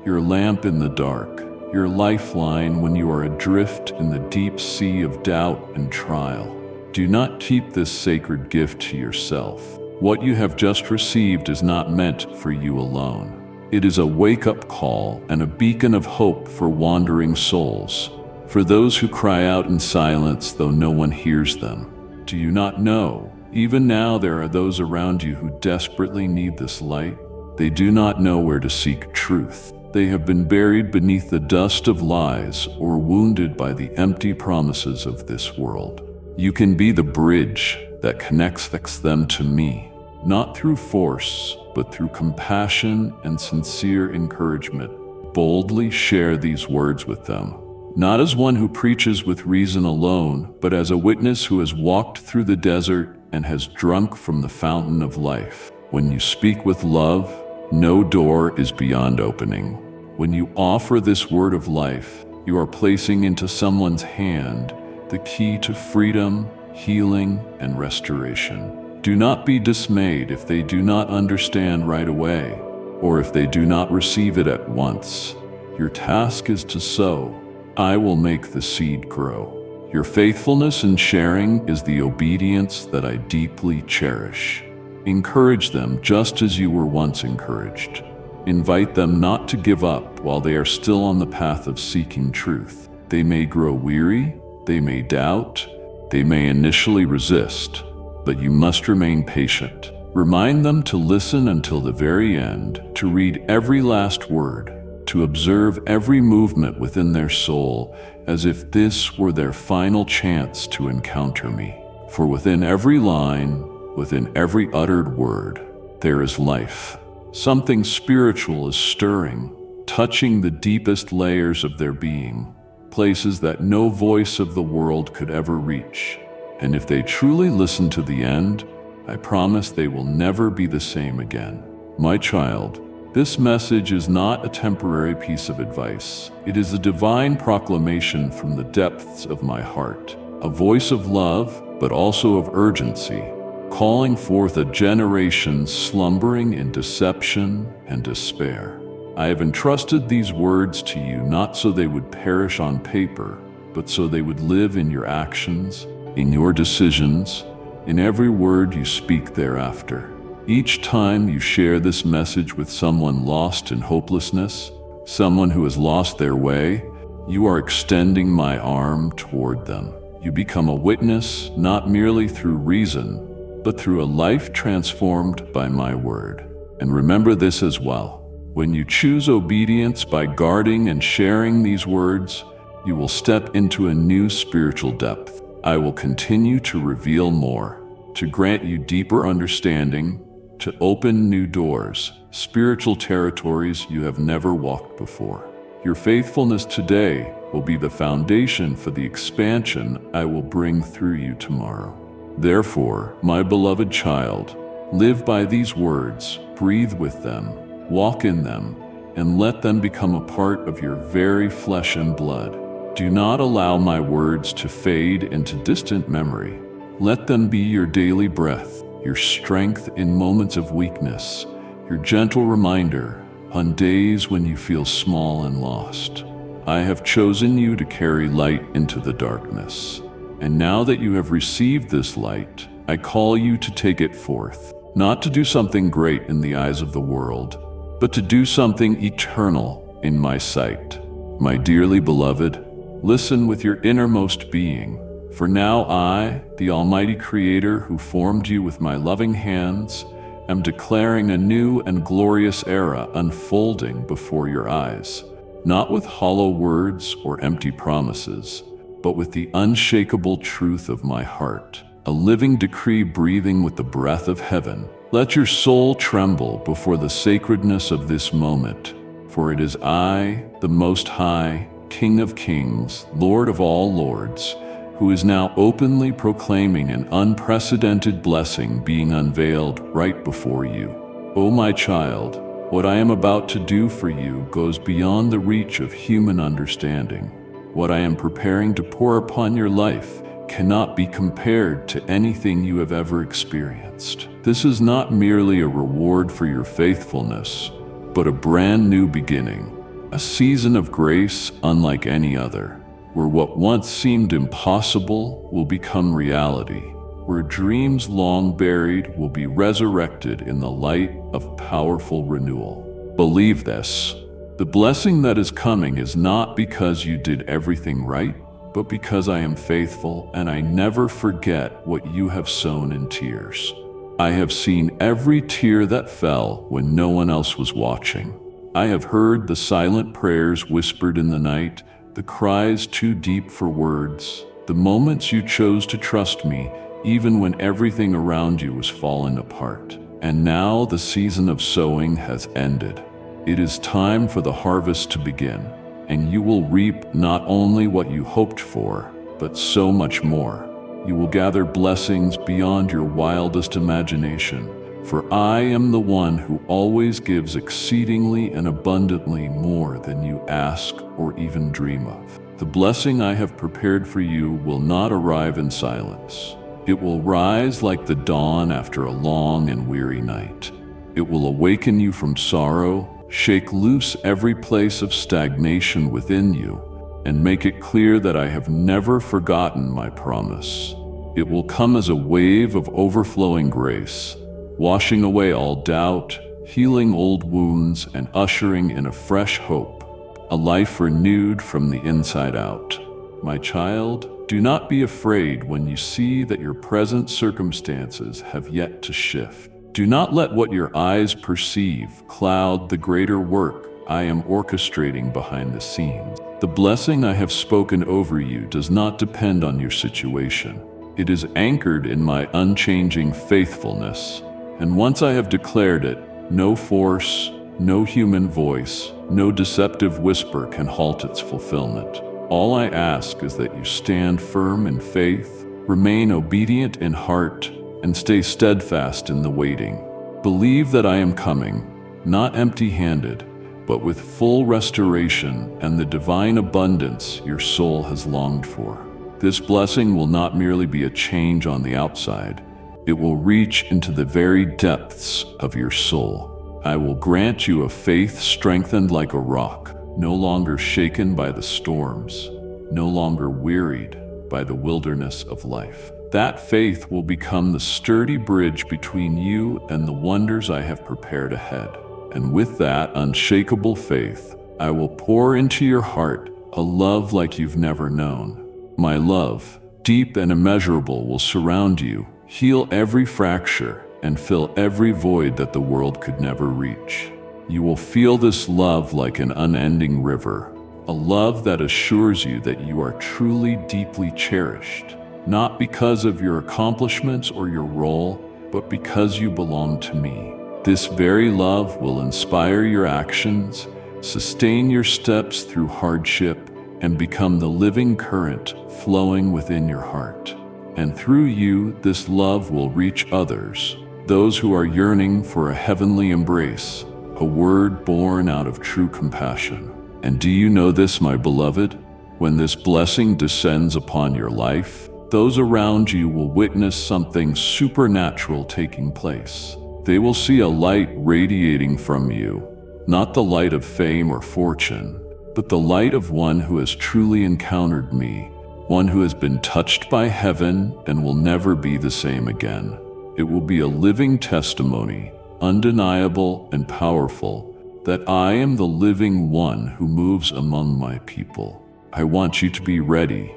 your lamp in the dark, your lifeline when you are adrift in the deep sea of doubt and trial. Do not keep this sacred gift to yourself. What you have just received is not meant for you alone. It is a wake-up call and a beacon of hope for wandering souls, for those who cry out in silence though no one hears them. Do you not know, even now there are those around you who desperately need this light? They do not know where to seek truth. They have been buried beneath the dust of lies or wounded by the empty promises of this world. You can be the bridge that connects them to me, not through force, but through compassion and sincere encouragement. Boldly share these words with them, not as one who preaches with reason alone, but as a witness who has walked through the desert and has drunk from the fountain of life. When you speak with love, no door is beyond opening. When you offer this word of life, you are placing into someone's hand the key to freedom, healing, and restoration. Do not be dismayed if they do not understand right away, or if they do not receive it at once. Your task is to sow. I will make the seed grow. Your faithfulness in sharing is the obedience that I deeply cherish. Encourage them just as you were once encouraged. Invite them not to give up while they are still on the path of seeking truth. They may grow weary, they may doubt, they may initially resist, but you must remain patient. Remind them to listen until the very end, to read every last word, to observe every movement within their soul as if this were their final chance to encounter me. For within every line, within every uttered word, there is life. Something spiritual is stirring, touching the deepest layers of their being, places that no voice of the world could ever reach. And if they truly listen to the end, I promise they will never be the same again. My child, this message is not a temporary piece of advice. It is a divine proclamation from the depths of my heart, a voice of love, but also of urgency, calling forth a generation slumbering in deception and despair. I have entrusted these words to you not so they would perish on paper, but so they would live in your actions, in your decisions, in every word you speak thereafter. Each time you share this message with someone lost in hopelessness, someone who has lost their way, you are extending my arm toward them. You become a witness not merely through reason, but through a life transformed by my word. And remember this as well. When you choose obedience by guarding and sharing these words, you will step into a new spiritual depth. I will continue to reveal more, to grant you deeper understanding, to open new doors, spiritual territories you have never walked before. Your faithfulness today will be the foundation for the expansion I will bring through you tomorrow. Therefore, my beloved child, live by these words, breathe with them, walk in them, and let them become a part of your very flesh and blood. Do not allow my words to fade into distant memory. Let them be your daily breath, your strength in moments of weakness, your gentle reminder on days when you feel small and lost. I have chosen you to carry light into the darkness. And now that you have received this light, I call you to take it forth, not to do something great in the eyes of the world, but to do something eternal in my sight. My dearly beloved, listen with your innermost being, for now I, the Almighty Creator who formed you with my loving hands, am declaring a new and glorious era unfolding before your eyes, not with hollow words or empty promises, but with the unshakable truth of my heart, a living decree breathing with the breath of heaven. Let your soul tremble before the sacredness of this moment, for it is I, the Most High, King of Kings, Lord of all lords, who is now openly proclaiming an unprecedented blessing being unveiled right before you. O my child, what I am about to do for you goes beyond the reach of human understanding. What I am preparing to pour upon your life cannot be compared to anything you have ever experienced. This is not merely a reward for your faithfulness, but a brand new beginning, a season of grace unlike any other, where what once seemed impossible will become reality, where dreams long buried will be resurrected in the light of powerful renewal. Believe this. The blessing that is coming is not because you did everything right, but because I am faithful and I never forget what you have sown in tears. I have seen every tear that fell when no one else was watching. I have heard the silent prayers whispered in the night, the cries too deep for words, the moments you chose to trust me even when everything around you was falling apart. And now the season of sowing has ended. It is time for the harvest to begin, and you will reap not only what you hoped for, but so much more. You will gather blessings beyond your wildest imagination, for I am the one who always gives exceedingly and abundantly more than you ask or even dream of. The blessing I have prepared for you will not arrive in silence. It will rise like the dawn after a long and weary night. It will awaken you from sorrow, shake loose every place of stagnation within you, and make it clear that I have never forgotten my promise. It will come as a wave of overflowing grace, washing away all doubt, healing old wounds, and ushering in a fresh hope, a life renewed from the inside out. My child, do not be afraid when you see that your present circumstances have yet to shift. Do not let what your eyes perceive cloud the greater work I am orchestrating behind the scenes. The blessing I have spoken over you does not depend on your situation. It is anchored in my unchanging faithfulness. And once I have declared it, no force, no human voice, no deceptive whisper can halt its fulfillment. All I ask is that you stand firm in faith, remain obedient in heart, and stay steadfast in the waiting. Believe that I am coming, not empty-handed, but with full restoration and the divine abundance your soul has longed for. This blessing will not merely be a change on the outside. It will reach into the very depths of your soul. I will grant you a faith strengthened like a rock, no longer shaken by the storms, no longer wearied by the wilderness of life. That faith will become the sturdy bridge between you and the wonders I have prepared ahead. And with that unshakable faith, I will pour into your heart a love like you've never known. My love, deep and immeasurable, will surround you, heal every fracture, and fill every void that the world could never reach. You will feel this love like an unending river, a love that assures you that you are truly deeply cherished, not because of your accomplishments or your role, but because you belong to me. This very love will inspire your actions, sustain your steps through hardship, and become the living current flowing within your heart. And through you, this love will reach others, those who are yearning for a heavenly embrace, a word born out of true compassion. And do you know this, my beloved? When this blessing descends upon your life, those around you will witness something supernatural taking place. They will see a light radiating from you, not the light of fame or fortune, but the light of one who has truly encountered me, one who has been touched by heaven and will never be the same again. It will be a living testimony, undeniable and powerful, that I am the living one who moves among my people. I want you to be ready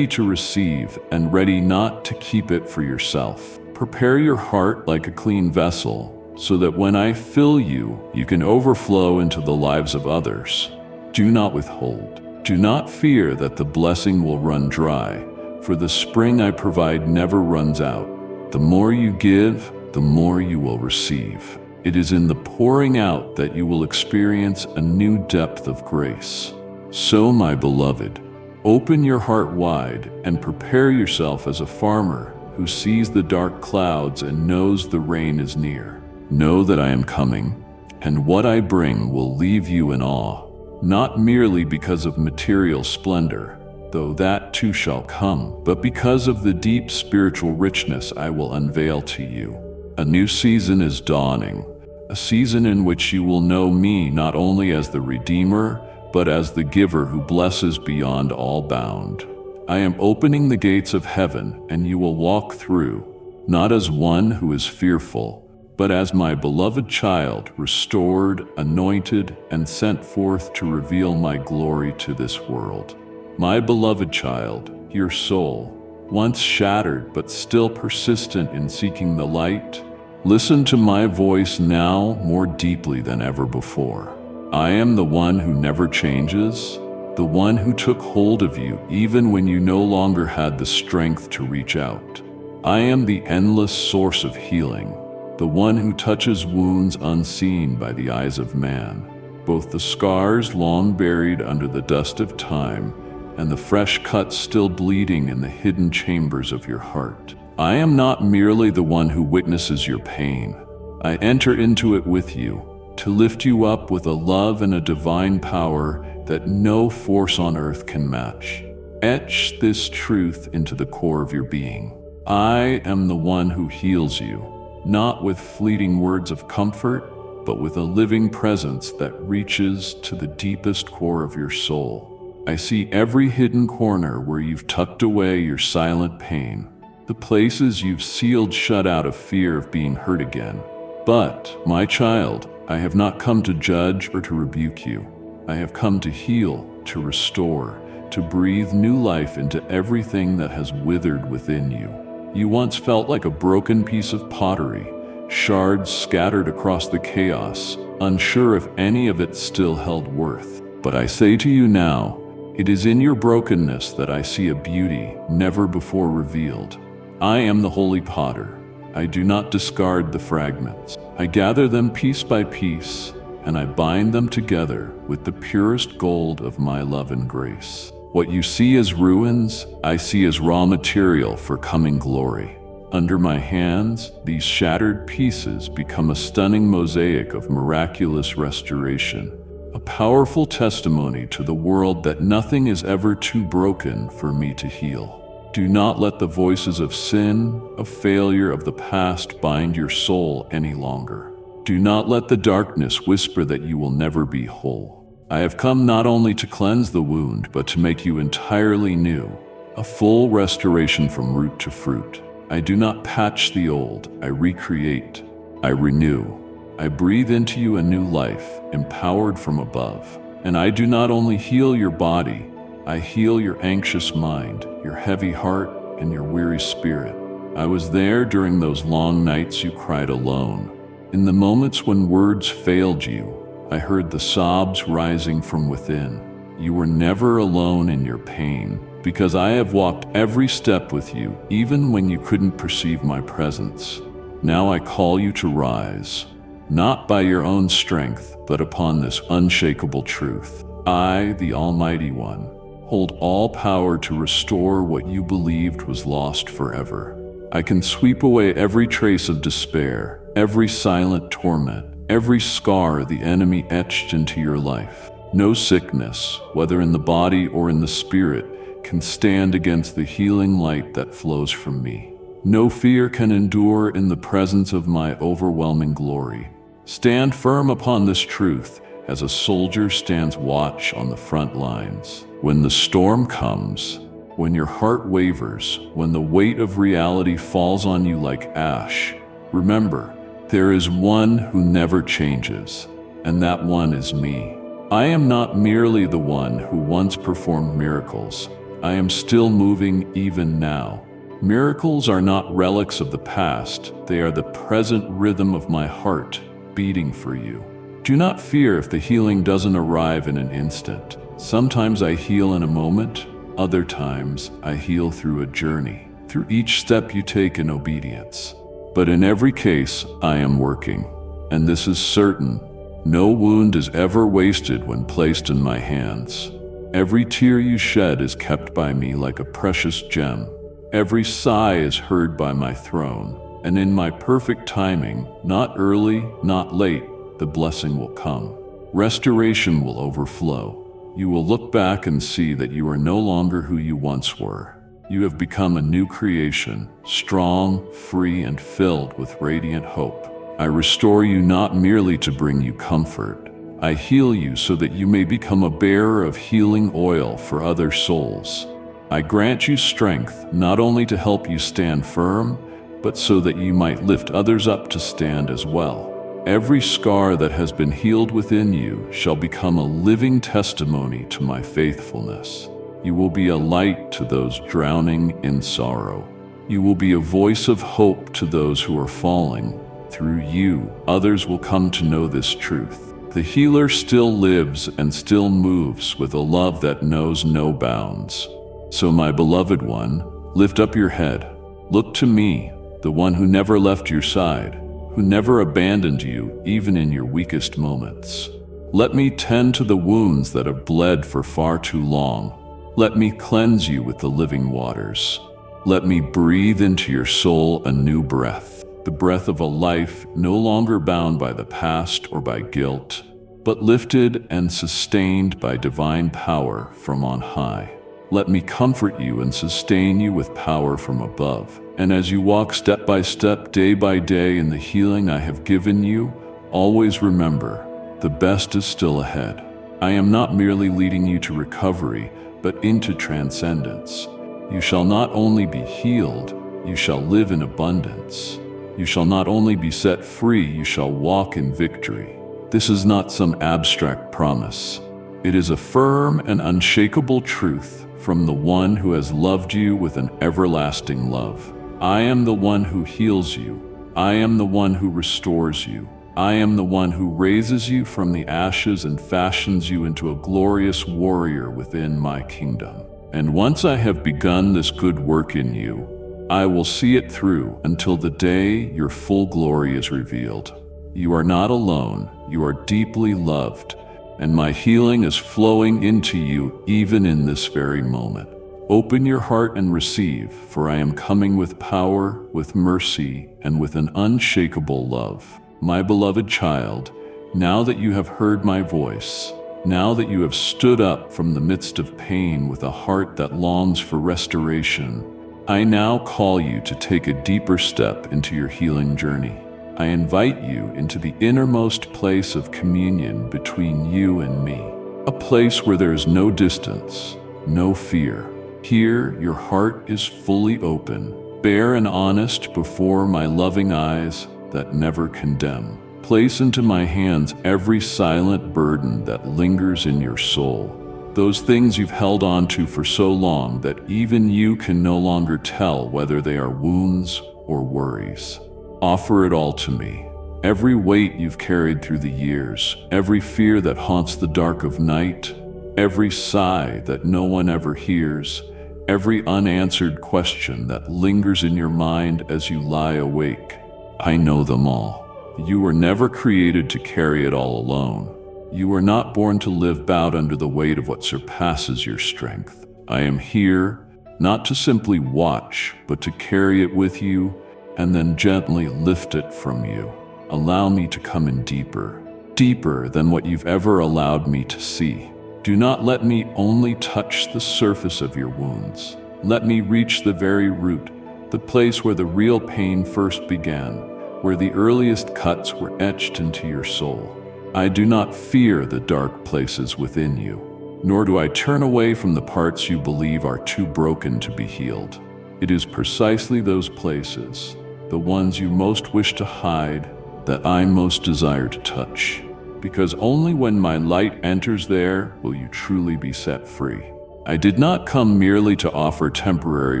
to receive and ready not to keep it for yourself. Prepare your heart like a clean vessel, so that when I fill you, you can overflow into the lives of others. Do not withhold. Do not fear that the blessing will run dry, for the spring I provide never runs out. The more you give, the more you will receive. It is in the pouring out that you will experience a new depth of grace. So, my beloved, open your heart wide and prepare yourself as a farmer who sees the dark clouds and knows the rain is near. Know that I am coming, and what I bring will leave you in awe, not merely because of material splendor, though that too shall come, but because of the deep spiritual richness I will unveil to you. A new season is dawning, a season in which you will know me not only as the Redeemer, but as the giver who blesses beyond all bound. I am opening the gates of heaven, and you will walk through, not as one who is fearful, but as my beloved child, restored, anointed, and sent forth to reveal my glory to this world. My beloved child, your soul, once shattered but still persistent in seeking the light, listen to my voice now more deeply than ever before. I am the one who never changes, the one who took hold of you even when you no longer had the strength to reach out. I am the endless source of healing, the one who touches wounds unseen by the eyes of man, both the scars long buried under the dust of time and the fresh cuts still bleeding in the hidden chambers of your heart. I am not merely the one who witnesses your pain. I enter into it with you, to lift you up with a love and a divine power that no force on earth can match. Etch this truth into the core of your being. I am the one who heals you, not with fleeting words of comfort, but with a living presence that reaches to the deepest core of your soul. I see every hidden corner where you've tucked away your silent pain, the places you've sealed shut out of fear of being hurt again. But, my child, I have not come to judge or to rebuke you. I have come to heal, to restore, to breathe new life into everything that has withered within you. You once felt like a broken piece of pottery, shards scattered across the chaos, unsure if any of it still held worth. But I say to you now, it is in your brokenness that I see a beauty never before revealed. I am the holy potter. I do not discard the fragments. I gather them piece by piece, and I bind them together with the purest gold of my love and grace. What you see as ruins, I see as raw material for coming glory. Under my hands, these shattered pieces become a stunning mosaic of miraculous restoration, a powerful testimony to the world that nothing is ever too broken for me to heal. Do not let the voices of sin, of failure, of the past bind your soul any longer. Do not let the darkness whisper that you will never be whole. I have come not only to cleanse the wound, but to make you entirely new, a full restoration from root to fruit. I do not patch the old, I recreate, I renew. I breathe into you a new life, empowered from above. And I do not only heal your body, I heal your anxious mind, your heavy heart, and your weary spirit. I was there during those long nights you cried alone. In the moments when words failed you, I heard the sobs rising from within. You were never alone in your pain, because I have walked every step with you, even when you couldn't perceive my presence. Now I call you to rise, not by your own strength, but upon this unshakable truth. I, the Almighty One, hold all power to restore what you believed was lost forever. I can sweep away every trace of despair, every silent torment, every scar the enemy etched into your life. No sickness, whether in the body or in the spirit, can stand against the healing light that flows from me. No fear can endure in the presence of my overwhelming glory. Stand firm upon this truth, as a soldier stands watch on the front lines. When the storm comes, when your heart wavers, when the weight of reality falls on you like ash, remember, there is one who never changes, and that one is me. I am not merely the one who once performed miracles. I am still moving even now. Miracles are not relics of the past. They are the present rhythm of my heart beating for you. Do not fear if the healing doesn't arrive in an instant. Sometimes I heal in a moment. Other times I heal through a journey, through each step you take in obedience. But in every case, I am working, and this is certain. No wound is ever wasted when placed in my hands. Every tear you shed is kept by me like a precious gem. Every sigh is heard by my throne, and in my perfect timing, not early, not late, the blessing will come. Restoration will overflow. You will look back and see that you are no longer who you once were. You have become a new creation, strong, free, and filled with radiant hope. I restore you not merely to bring you comfort. I heal you so that you may become a bearer of healing oil for other souls. I grant you strength not only to help you stand firm, but so that you might lift others up to stand as well. Every scar that has been healed within you shall become a living testimony to my faithfulness. You will be a light to those drowning in sorrow. You will be a voice of hope to those who are falling. Through you, others will come to know this truth. The healer still lives and still moves with a love that knows no bounds. So my beloved one, lift up your head. Look to me, the one who never left your side, who never abandoned you even in your weakest moments. Let me tend to the wounds that have bled for far too long. Let me cleanse you with the living waters. Let me breathe into your soul a new breath, the breath of a life no longer bound by the past or by guilt, but lifted and sustained by divine power from on high. Let me comfort you and sustain you with power from above. And as you walk step by step, day by day in the healing I have given you, always remember, the best is still ahead. I am not merely leading you to recovery, but into transcendence. You shall not only be healed, you shall live in abundance. You shall not only be set free, you shall walk in victory. This is not some abstract promise. It is a firm and unshakable truth from the one who has loved you with an everlasting love. I am the one who heals you. I am the one who restores you. I am the one who raises you from the ashes and fashions you into a glorious warrior within my kingdom. And once I have begun this good work in you, I will see it through until the day your full glory is revealed. You are not alone, you are deeply loved, and my healing is flowing into you even in this very moment. Open your heart and receive, for I am coming with power, with mercy, and with an unshakable love. My beloved child, now that you have heard my voice, now that you have stood up from the midst of pain with a heart that longs for restoration, I now call you to take a deeper step into your healing journey. I invite you into the innermost place of communion between you and me, a place where there is no distance, no fear. Here, your heart is fully open, bare and honest before my loving eyes that never condemn. Place into my hands every silent burden that lingers in your soul. Those things you've held on to for so long that even you can no longer tell whether they are wounds or worries. Offer it all to me. Every weight you've carried through the years, every fear that haunts the dark of night, every sigh that no one ever hears, every unanswered question that lingers in your mind as you lie awake. I know them all. You were never created to carry it all alone. You are not born to live bowed under the weight of what surpasses your strength. I am here, not to simply watch, but to carry it with you and then gently lift it from you. Allow me to come in deeper, deeper than what you've ever allowed me to see. Do not let me only touch the surface of your wounds. Let me reach the very root, the place where the real pain first began, where the earliest cuts were etched into your soul. I do not fear the dark places within you, nor do I turn away from the parts you believe are too broken to be healed. It is precisely those places, the ones you most wish to hide, that I most desire to touch. Because only when my light enters there will you truly be set free. I did not come merely to offer temporary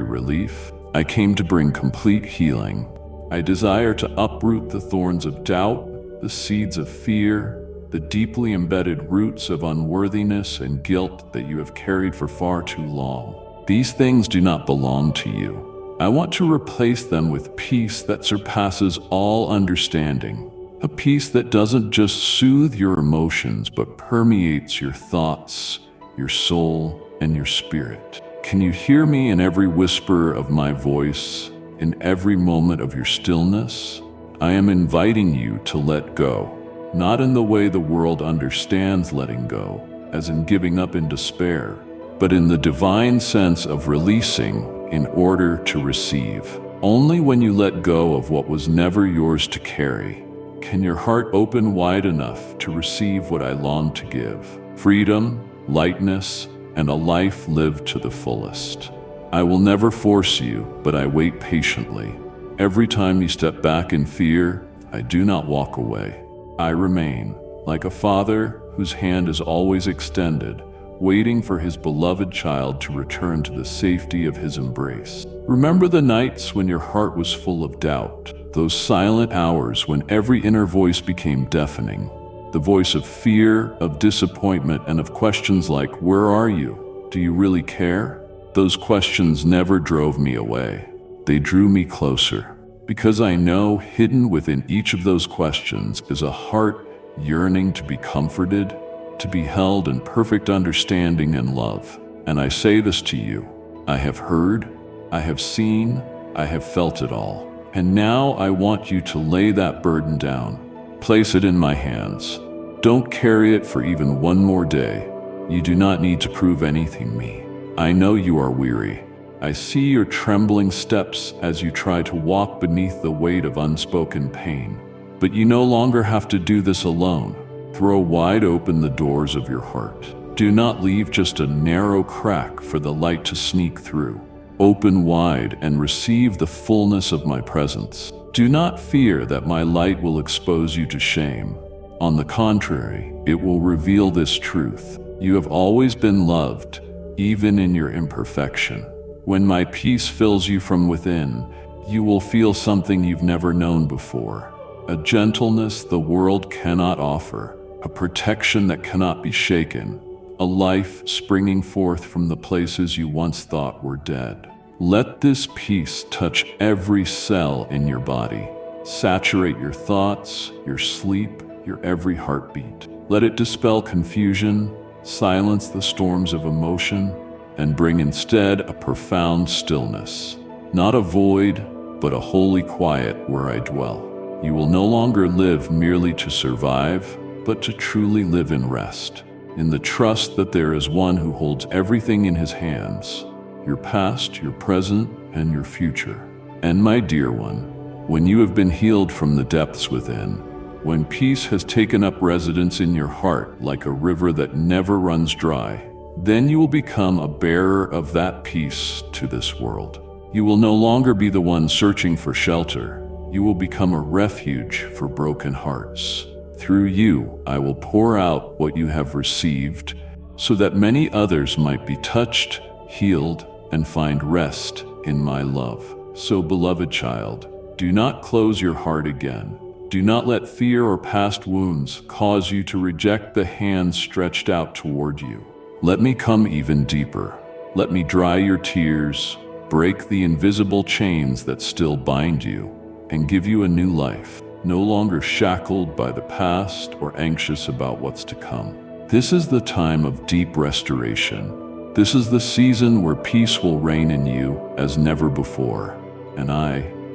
relief. I came to bring complete healing. I desire to uproot the thorns of doubt, the seeds of fear, the deeply embedded roots of unworthiness and guilt that you have carried for far too long. These things do not belong to you. I want to replace them with peace that surpasses all understanding. A peace that doesn't just soothe your emotions, but permeates your thoughts, your soul, and your spirit. Can you hear me in every whisper of my voice, in every moment of your stillness? I am inviting you to let go, not in the way the world understands letting go, as in giving up in despair, but in the divine sense of releasing in order to receive. Only when you let go of what was never yours to carry, can your heart open wide enough to receive what I long to give: freedom, lightness, and a life lived to the fullest. I will never force you, but I wait patiently. Every time you step back in fear, I do not walk away. I remain, like a father whose hand is always extended, waiting for his beloved child to return to the safety of his embrace. Remember the nights when your heart was full of doubt, those silent hours when every inner voice became deafening, the voice of fear, of disappointment, and of questions like, "Where are you? Do you really care?" Those questions never drove me away. They drew me closer, because I know hidden within each of those questions is a heart yearning to be comforted, to be held in perfect understanding and love. And I say this to you: I have heard, I have seen, I have felt it all. And now I want you to lay that burden down. Place it in my hands. Don't carry it for even one more day. You do not need to prove anything to me. I know you are weary. I see your trembling steps as you try to walk beneath the weight of unspoken pain. But you no longer have to do this alone. Throw wide open the doors of your heart. Do not leave just a narrow crack for the light to sneak through. Open wide and receive the fullness of my presence. Do not fear that my light will expose you to shame. On the contrary, it will reveal this truth: you have always been loved, even in your imperfection. When my peace fills you from within, you will feel something you've never known before. A gentleness the world cannot offer, a protection that cannot be shaken, a life springing forth from the places you once thought were dead. Let this peace touch every cell in your body, saturate your thoughts, your sleep, your every heartbeat. Let it dispel confusion, silence the storms of emotion, and bring instead a profound stillness. Not a void, but a holy quiet where I dwell. You will no longer live merely to survive, but to truly live in rest, in the trust that there is one who holds everything in his hands, your past, your present, and your future. And my dear one, when you have been healed from the depths within, when peace has taken up residence in your heart like a river that never runs dry, then you will become a bearer of that peace to this world. You will no longer be the one searching for shelter. You will become a refuge for broken hearts. Through you, I will pour out what you have received, so that many others might be touched, healed, and find rest in my love. So, beloved child, do not close your heart again. Do not let fear or past wounds cause you to reject the hand stretched out toward you. Let me come even deeper. Let me dry your tears, break the invisible chains that still bind you, and give you a new life, no longer shackled by the past or anxious about what's to come. This is the time of deep restoration. This is the season where peace will reign in you as never before. And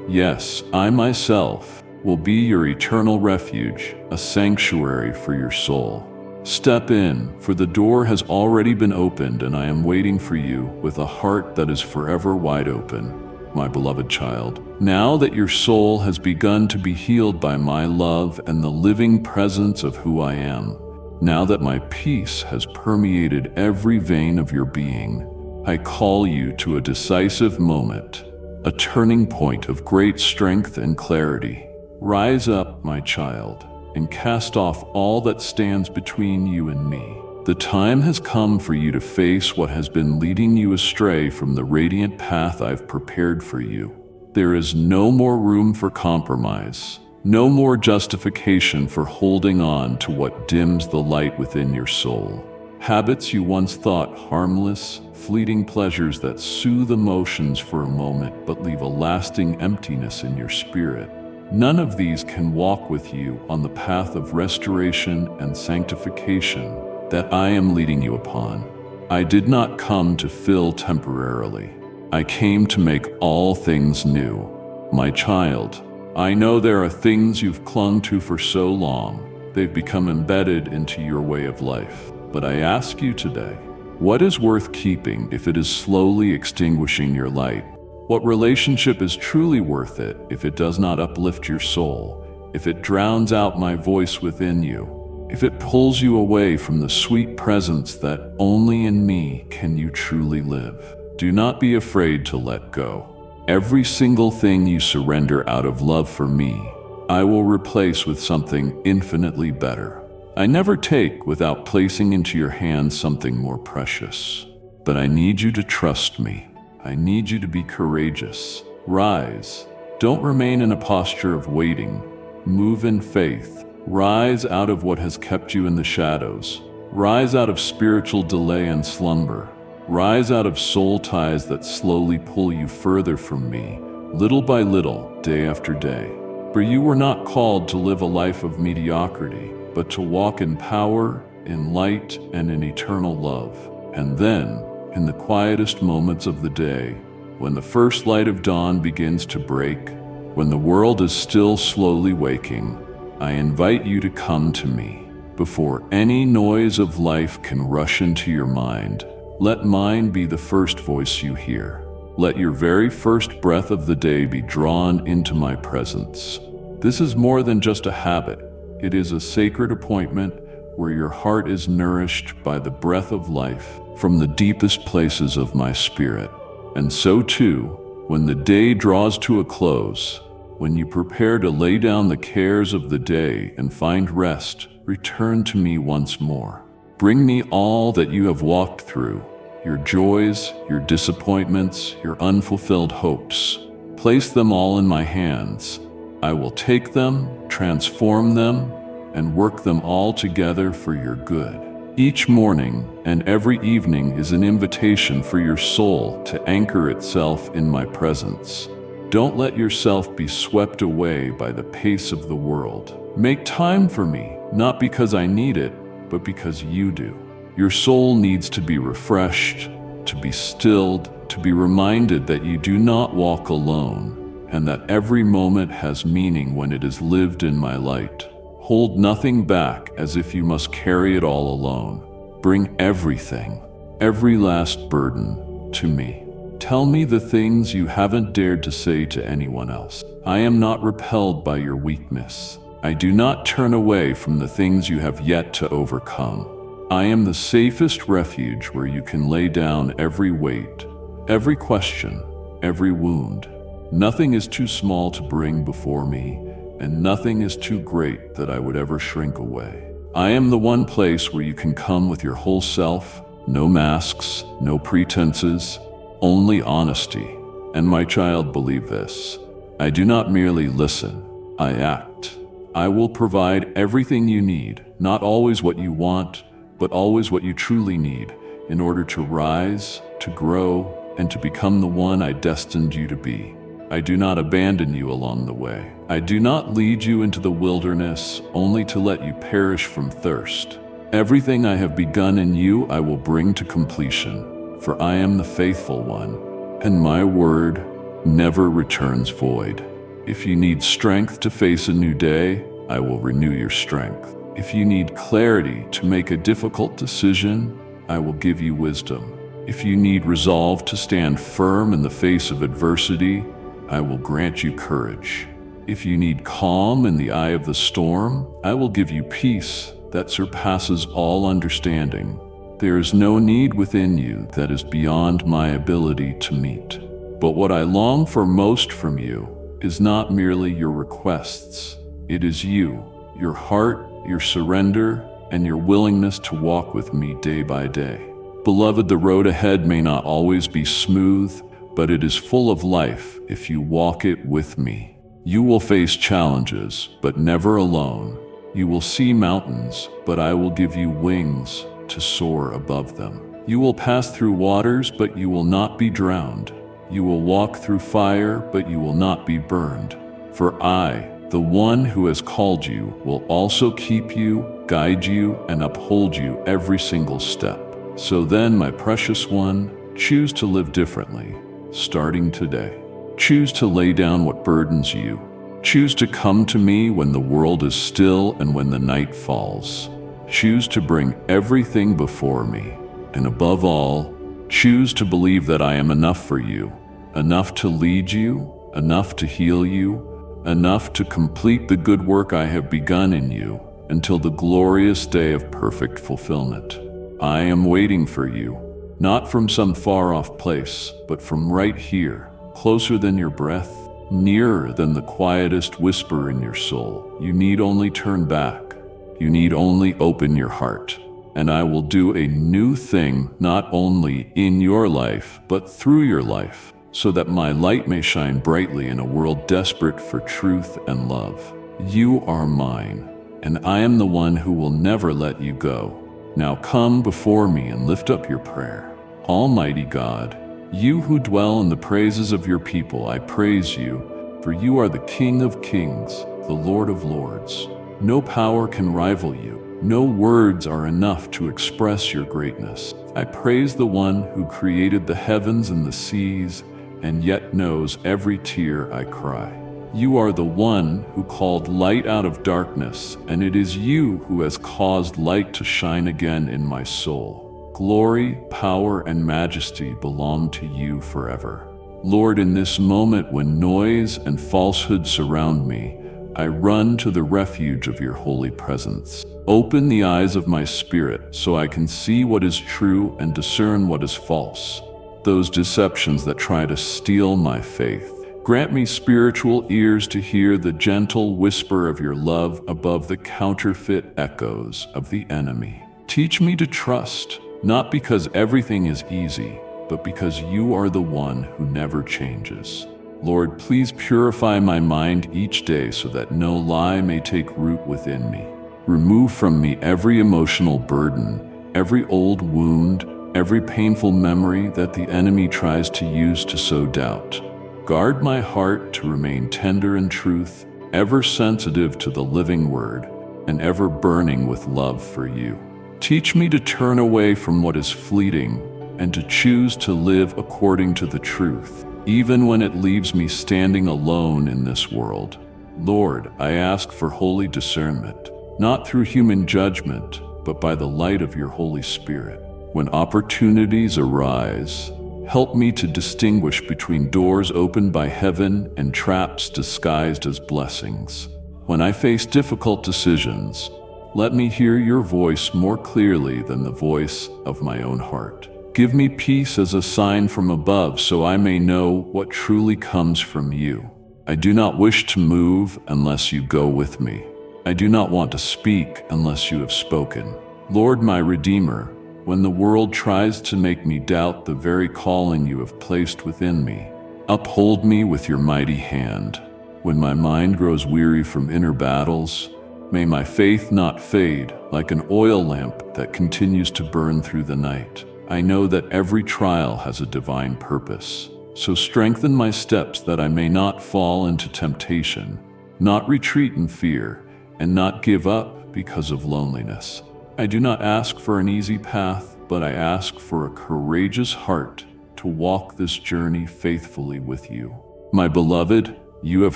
yes, I myself, will be your eternal refuge, a sanctuary for your soul. Step in, for the door has already been opened, and I am waiting for you with a heart that is forever wide open. my beloved child. Now that your soul has begun to be healed by my love and the living presence of who I am, now that my peace has permeated every vein of your being, I call you to a decisive moment, a turning point of great strength and clarity. Rise up, my child, and cast off all that stands between you and me. The time has come for you to face what has been leading you astray from the radiant path I've prepared for you. There is no more room for compromise, no more justification for holding on to what dims the light within your soul. Habits you once thought harmless, fleeting pleasures that soothe emotions for a moment but leave a lasting emptiness in your spirit. None of these can walk with you on the path of restoration and sanctification that I am leading you upon. I did not come to fill temporarily. I came to make all things new. My child, I know there are things you've clung to for so long. They've become embedded into your way of life. But I ask you today, what is worth keeping if it is slowly extinguishing your light? What relationship is truly worth it if it does not uplift your soul, if it drowns out my voice within you, if it pulls you away from the sweet presence that only in me can you truly live? Do not be afraid to let go. Every single thing you surrender out of love for me, I will replace with something infinitely better. I never take without placing into your hands something more precious. But I need you to trust me. I need you to be courageous. Rise. Don't remain in a posture of waiting. Move in faith. Rise out of what has kept you in the shadows. Rise out of spiritual delay and slumber. Rise out of soul ties that slowly pull you further from me, little by little, day after day. For you were not called to live a life of mediocrity, but to walk in power, in light, and in eternal love. And then, in the quietest moments of the day, when the first light of dawn begins to break, when the world is still slowly waking, I invite you to come to me. Before any noise of life can rush into your mind, let mine be the first voice you hear. Let your very first breath of the day be drawn into my presence. This is more than just a habit. It is a sacred appointment where your heart is nourished by the breath of life from the deepest places of my spirit. And so too, when the day draws to a close, when you prepare to lay down the cares of the day and find rest, return to me once more. Bring me all that you have walked through, your joys, your disappointments, your unfulfilled hopes. Place them all in my hands. I will take them, transform them, and work them all together for your good. Each morning and every evening is an invitation for your soul to anchor itself in my presence. Don't let yourself be swept away by the pace of the world. Make time for me, not because I need it, but because you do. Your soul needs to be refreshed, to be stilled, to be reminded that you do not walk alone, and that every moment has meaning when it is lived in my light. Hold nothing back as if you must carry it all alone. Bring everything, every last burden, to me. Tell me the things you haven't dared to say to anyone else. I am not repelled by your weakness. I do not turn away from the things you have yet to overcome. I am the safest refuge where you can lay down every weight, every question, every wound. Nothing is too small to bring before me, and nothing is too great that I would ever shrink away. I am the one place where you can come with your whole self, no masks, no pretenses, only honesty. And my child, believe this. I do not merely listen, I act. I will provide everything you need, not always what you want, but always what you truly need, in order to rise, to grow, and to become the one I destined you to be. I do not abandon you along the way. I do not lead you into the wilderness only to let you perish from thirst. Everything I have begun in you I will bring to completion, for I am the faithful one, and my word never returns void. If you need strength to face a new day, I will renew your strength. If you need clarity to make a difficult decision, I will give you wisdom. If you need resolve to stand firm in the face of adversity, I will grant you courage. If you need calm in the eye of the storm, I will give you peace that surpasses all understanding. There is no need within you that is beyond my ability to meet. But what I long for most from you is not merely your requests. It is you, your heart, your surrender, and your willingness to walk with me day by day. Beloved, the road ahead may not always be smooth, but it is full of life if you walk it with me. You will face challenges, but never alone. You will see mountains, but I will give you wings to soar above them. You will pass through waters, but you will not be drowned. You will walk through fire, but you will not be burned. For I, the one who has called you, will also keep you, guide you, and uphold you every single step. So then, my precious one, choose to live differently, starting today. Choose to lay down what burdens you. Choose to come to me when the world is still and when the night falls. Choose to bring everything before me. And above all, choose to believe that I am enough for you, enough to lead you, enough to heal you, enough to complete the good work I have begun in you until the glorious day of perfect fulfillment. I am waiting for you, not from some far-off place, but from right here, closer than your breath, nearer than the quietest whisper in your soul. You need only turn back. You need only open your heart. And I will do a new thing not only in your life, but through your life, so that my light may shine brightly in a world desperate for truth and love. You are mine, and I am the one who will never let you go. Now come before me and lift up your prayer. Almighty God, you who dwell in the praises of your people, I praise you, for you are the King of kings, the Lord of lords. No power can rival you. No words are enough to express your greatness. I praise the one who created the heavens and the seas, and yet knows every tear I cry. You are the one who called light out of darkness, and it is you who has caused light to shine again in my soul. Glory, power, and majesty belong to you forever. Lord, in this moment when noise and falsehood surround me, I run to the refuge of your holy presence. Open the eyes of my spirit so I can see what is true and discern what is false, those deceptions that try to steal my faith. Grant me spiritual ears to hear the gentle whisper of your love above the counterfeit echoes of the enemy. Teach me to trust, not because everything is easy, but because you are the one who never changes. Lord, please purify my mind each day so that no lie may take root within me. Remove from me every emotional burden, every old wound, every painful memory that the enemy tries to use to sow doubt. Guard my heart to remain tender in truth, ever sensitive to the living word, and ever burning with love for you. Teach me to turn away from what is fleeting and to choose to live according to the truth, even when it leaves me standing alone in this world. Lord, I ask for holy discernment, not through human judgment, but by the light of your Holy Spirit. When opportunities arise, help me to distinguish between doors opened by heaven and traps disguised as blessings. When I face difficult decisions, let me hear your voice more clearly than the voice of my own heart. Give me peace as a sign from above so I may know what truly comes from you. I do not wish to move unless you go with me. I do not want to speak unless you have spoken. Lord, my Redeemer, when the world tries to make me doubt the very calling you have placed within me, uphold me with your mighty hand. When my mind grows weary from inner battles, may my faith not fade like an oil lamp that continues to burn through the night. I know that every trial has a divine purpose, so strengthen my steps that I may not fall into temptation, not retreat in fear, and not give up because of loneliness. I do not ask for an easy path, but I ask for a courageous heart to walk this journey faithfully with you. My beloved, you have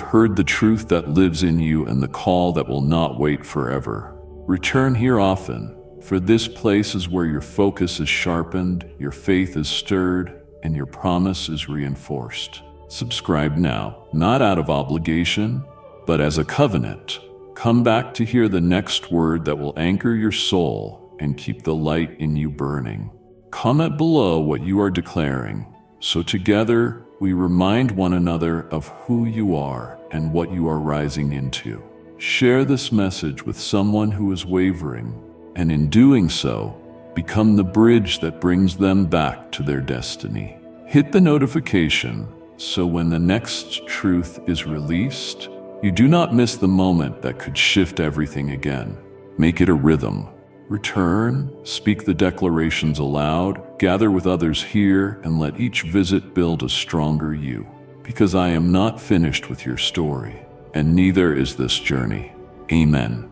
heard the truth that lives in you and the call that will not wait forever. Return here often, For this place is where your focus is sharpened, your faith is stirred, and your promise is reinforced. Subscribe now, not out of obligation, but as a covenant. Come back to hear the next word that will anchor your soul and keep the light in you burning. Comment below what you are declaring, so together we remind one another of who you are and what you are rising into. Share this message with someone who is wavering, and in doing so, become the bridge that brings them back to their destiny. Hit the notification so when the next truth is released, you do not miss the moment that could shift everything again. Make it a rhythm. Return, speak the declarations aloud, gather with others here, and let each visit build a stronger you. Because I am not finished with your story, and neither is this journey. Amen.